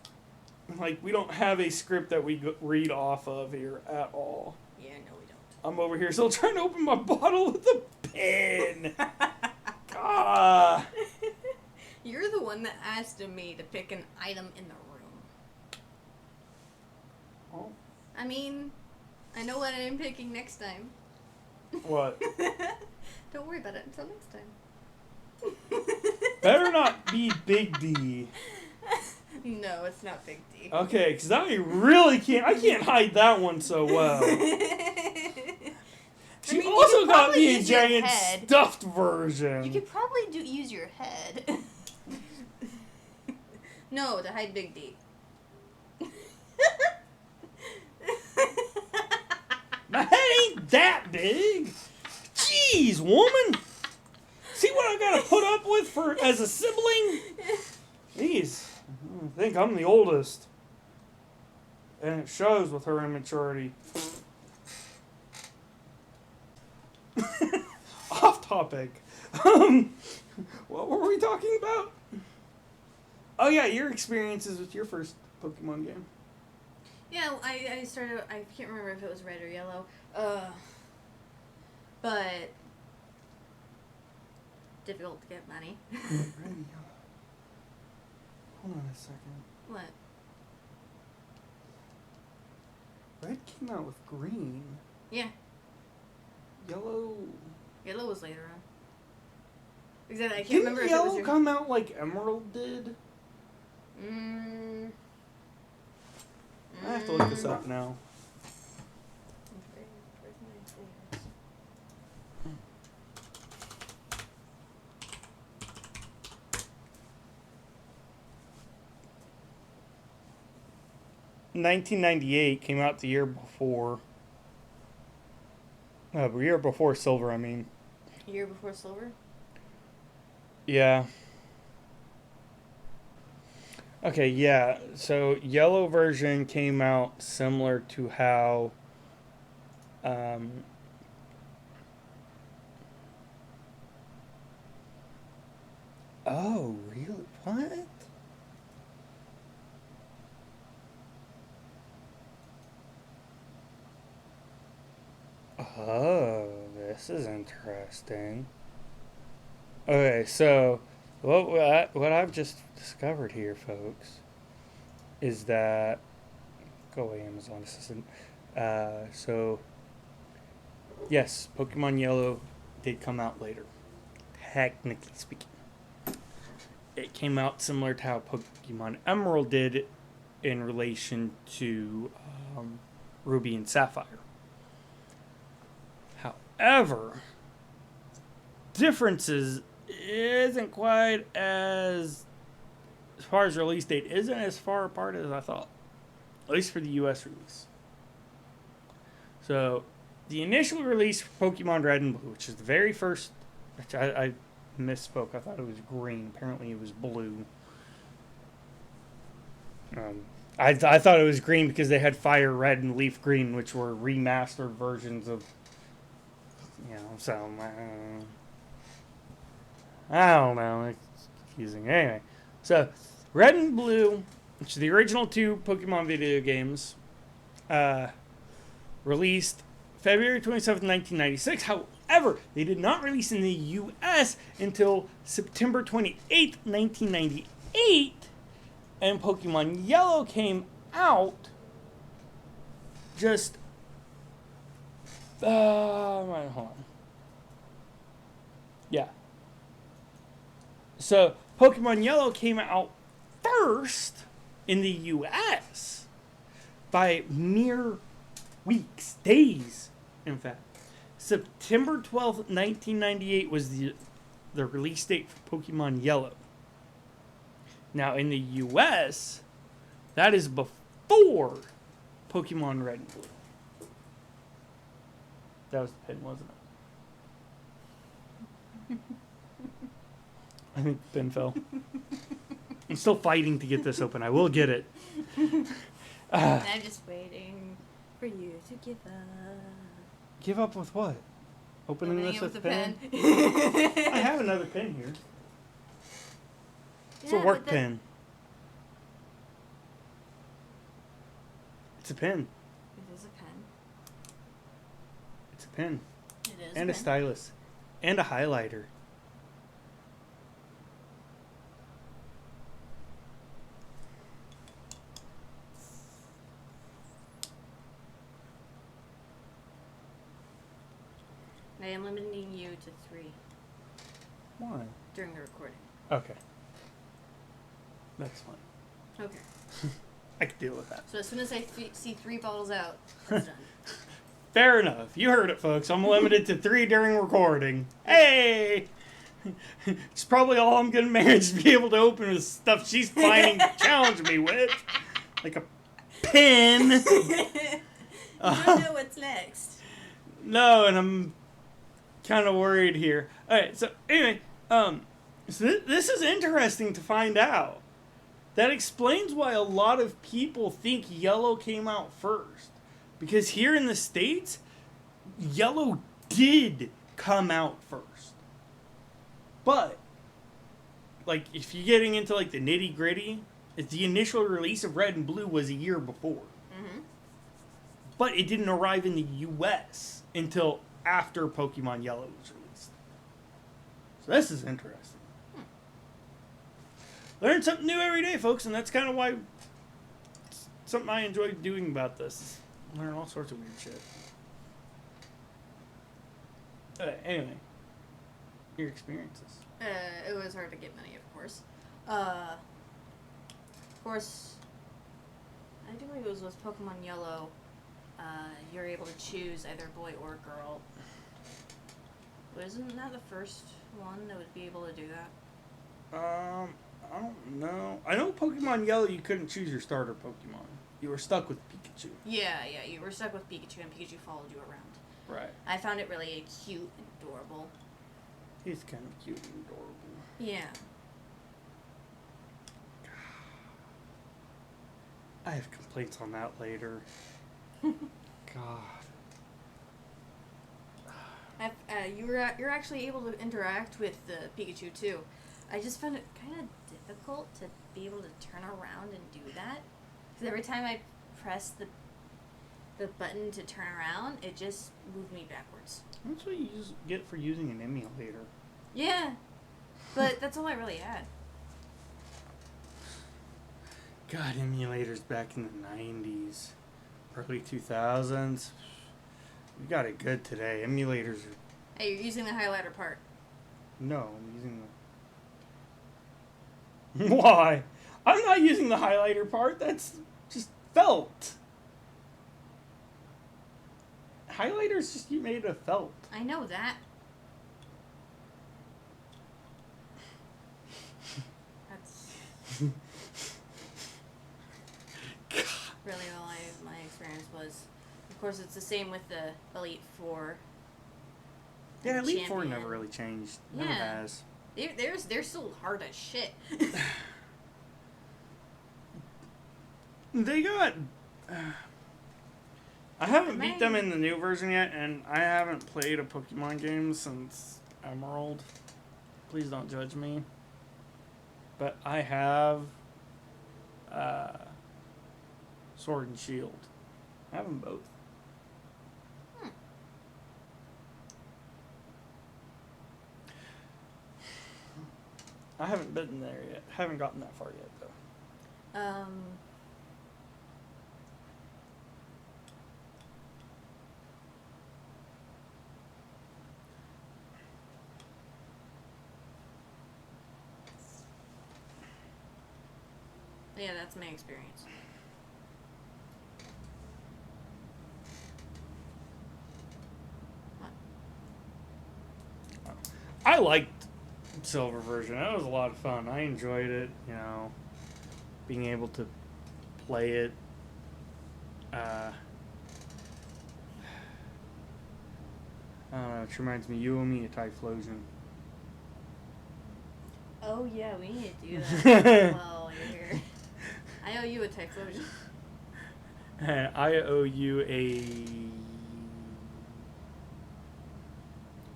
Like, we don't have a script that we read off of here at all. Yeah, no, we don't. I'm over here still trying to open my bottle with a pen. God. You're the one that asked me to pick an item in the room. Oh. I mean, I know what I'm picking next time. What? Don't worry about it until next time. Better not be Big D. No, it's not Big D. Okay, because I really can't. I can't hide that one so well. She mean, you also could got probably me a use your giant head. stuffed version. You could probably use your head. No, to hide Big D. that big. Jeez, woman. See what I gotta put up with for as a sibling? Jeez. I think I'm the oldest. And it shows with her immaturity. Off topic. What were we talking about? Oh yeah, your experiences with your first Pokemon game. Yeah, I started. I can't remember if it was red or yellow. But difficult to get money. Hold on a second. What? Red came out with green. Yeah, Yellow. yellow was later on. Exactly. I can't Didn't remember if it yellow was. come out like Emerald did? I have to look this up now. Where's my things? 1998 came out the year before. The year before Silver, I mean. Year before Silver? Yeah. Okay, yeah. So yellow version came out similar to how oh, really? What? Oh, this is interesting. Okay, so what I've just discovered here, folks, is that go away, Amazon Assistant. So yes, Pokemon Yellow did come out later. Technically speaking, it came out similar to how Pokemon Emerald did in relation to Ruby and Sapphire. However, differences isn't quite as far as release date isn't as far apart as I thought, at least for the US release. So the initial release for Pokemon Red and Blue, which is the very first, which I misspoke, I thought it was green, apparently it was blue. I thought it was green because they had Fire Red and Leaf Green, which were remastered versions of, you know, so I don't know. It's confusing. Anyway, so Red and Blue, which are the original two Pokemon video games, released February 27th, 1996. However, they did not release in the US until September 28th, 1998. And Pokemon Yellow came out just hold on. Yeah. So, Pokemon Yellow came out first in the US by mere weeks, days, in fact. September 12th, 1998 was the release date for Pokemon Yellow. Now, in the US, that is before Pokemon Red and Blue. That was the pin, wasn't it? I think the pin fell. I'm still fighting to get this open. I will get it. I'm just waiting for you to give up. Give up with what? Opening this with a pen? I have another pen here. It's a work pen. It's a pen. It is a pen. It's a pen. It is And a stylus. And a highlighter. I am limiting you to 3 Why? during the recording. Okay. That's fine. Okay. I can deal with that. So as soon as I see 3 bottles out, it's done. Fair enough. You heard it, folks. I'm limited to 3 during recording. Hey! It's probably all I'm going to manage to be able to open is stuff she's finding to challenge me with. Like a pen. You don't know what's next. No, and I'm kind of worried here. All right, so anyway, this is interesting to find out. That explains why a lot of people think yellow came out first. Because here in the States, yellow did come out first. But, like, if you're getting into, like, the nitty-gritty, the initial release of red and blue was a year before. Mm-hmm. But it didn't arrive in the U.S. until after Pokemon Yellow was released. So this is interesting. Learn something new every day, folks, and that's kind of why something I enjoy doing about this. Learn all sorts of weird shit. Anyway, your experiences. It was hard to get money, of course. I do believe it was Pokemon Yellow. You're able to choose either boy or girl. Wasn't that the first one that would be able to do that? I don't know. I know Pokemon Yellow, you couldn't choose your starter Pokemon. You were stuck with Pikachu. Yeah, you were stuck with Pikachu, and Pikachu followed you around. Right. I found it really cute and adorable. He's kind of cute and adorable. Yeah. I have complaints on that later. God. You're actually able to interact with the Pikachu too. I just found it kind of difficult to be able to turn around and do that. Because every time I pressed the button to turn around, it just moved me backwards. That's what you get for using an emulator. Yeah, but that's all I really had. God, emulators back in the 90s, early 2000s. We got it good today. Emulators are... Hey, you're using the highlighter part. No, I'm using the... Why? I'm not using the highlighter part. That's just felt. Highlighter's just made of felt. I know that. That's really all my experience was. Of course, it's the same with the Elite Four. Yeah, and Elite Four Champion. never really changed. Never Yeah. has. They're still hard as shit. They got... I haven't beat them in the new version yet, and I haven't played a Pokemon game since Emerald. Please don't judge me. But I have Sword and Shield. I have them both. I haven't been there yet. Haven't gotten that far yet, though. Yeah, that's my experience. I liked Silver version. That was a lot of fun. I enjoyed it, you know, being able to play it. I don't know, it reminds me, you owe me a Typhlosion. Oh yeah, we need to do that. Well, you're here. I owe you a Typhlosion. I owe you a...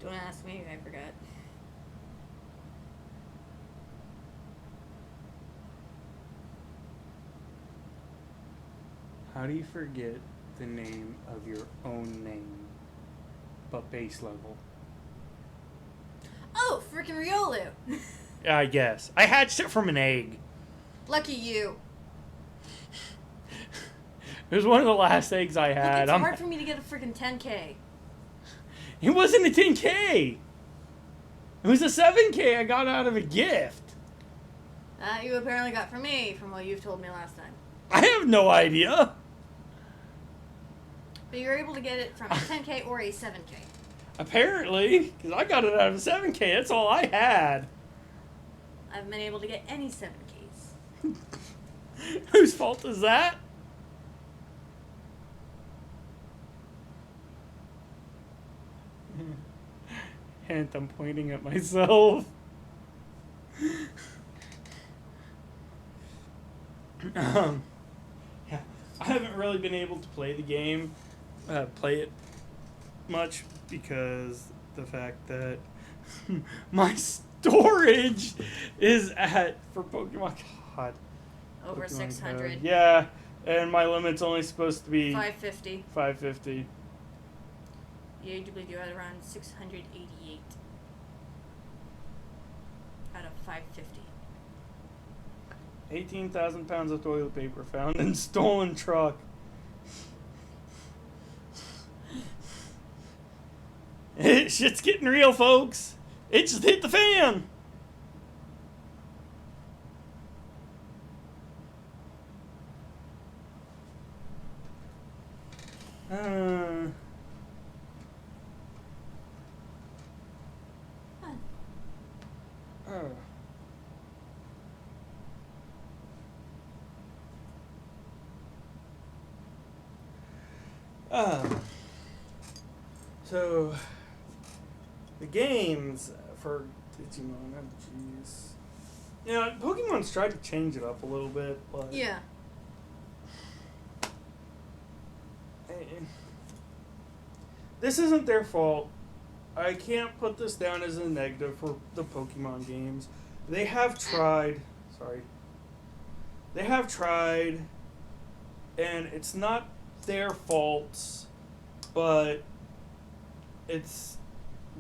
Don't ask me, I forgot. How do you forget the name of your own name, but base level? Oh, freaking Riolu! I guess. I hatched it from an egg. Lucky you. It was one of the last eggs I Look, had. it's hard for me to get a freaking 10K. It wasn't a 10K. It was a 7K I got out of a gift. That you apparently got from me, from what you've told me last time. I have no idea. But you're able to get it from a 10K or a 7K. Apparently, because I got it out of a 7K. That's all I had. I haven't been able to get any 7Ks. Whose fault is that? Hint, I'm pointing at myself. Yeah, I haven't really been able to play the game, play it much because the fact that my storage is at for Pokemon. God, Over Pokemon 600. Go. Yeah, and my limit's only supposed to be 550. 550. You do at around 688 out of 550. 18,000 pounds of toilet paper found in stolen truck. Shit's getting real, folks. It just hit the fan. Fun. So the games for Digimon, oh jeez. Yeah, Pokemon's tried to change it up a little bit, but Yeah. This isn't their fault. I can't put this down as a negative for the Pokemon games. They have tried. Sorry. They have tried, and it's not their faults, but it's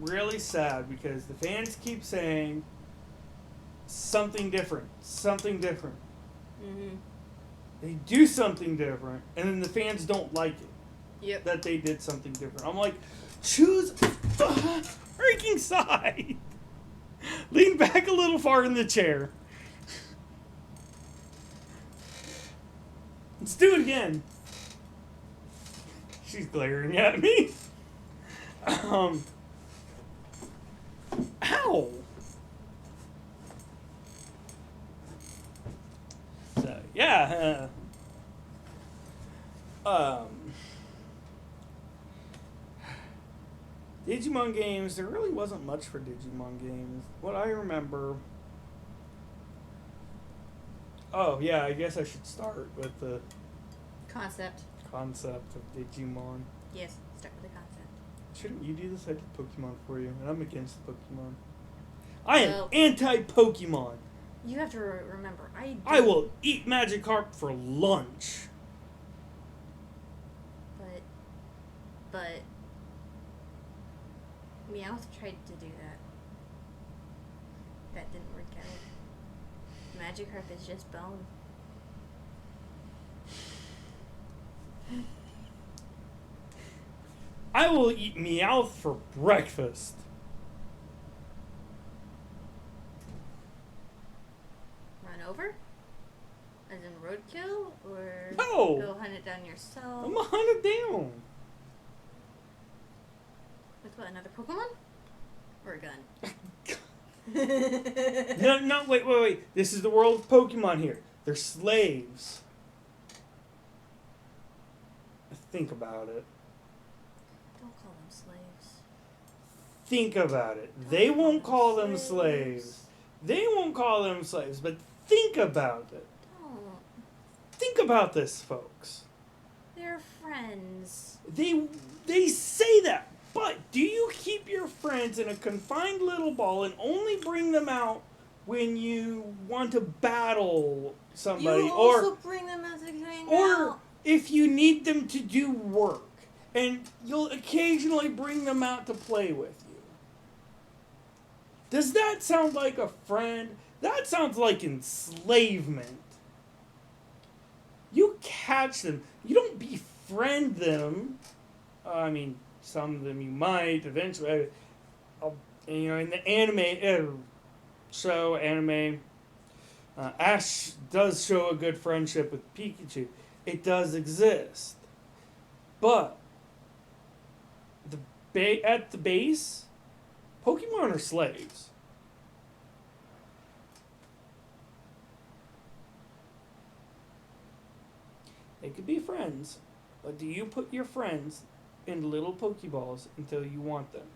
really sad because the fans keep saying something different, something different. Mm-hmm. They do something different, and then the fans don't like it. Yep. That they did something different. I'm like, choose a freaking side. Lean back a little far in the chair. Let's do it again. She's glaring at me. Ow. So yeah. Digimon games, there really wasn't much for Digimon games. What I remember... Oh, yeah, I guess I should start with the Concept. concept of Digimon. Yes, start with the concept. Shouldn't you do this? I did Pokemon for you, and I'm against Pokemon. I am Well- anti-Pokemon. You have to remember, I will eat Magikarp for lunch. But Meowth tried to do that. That didn't work out. Magikarp is just bone. I will eat Meowth for breakfast. Run over? As in roadkill? Or No. go hunt it down yourself? I'm 100 down. With what, another Pokemon? Or a gun? No, wait. This is the world of Pokemon here. They're slaves. Think about it. Don't call them slaves. Think about it. They won't call them slaves. They won't call them slaves, but think about it. Don't. Think about this, folks. They're friends. They say that, but do you keep your friends in a confined little ball and only bring them out when you want to battle somebody, You also bring them out to hang or out. if you need them to do work, and you'll occasionally bring them out to play with you? Does that sound like a friend? That sounds like enslavement. You catch them. You don't befriend them. I mean, some of them you might eventually. You know, in the anime Ash does show a good friendship with Pikachu. It does exist. But at the base, Pokemon are slaves. They could be friends, but do you put your friends in little Pokeballs until you want them?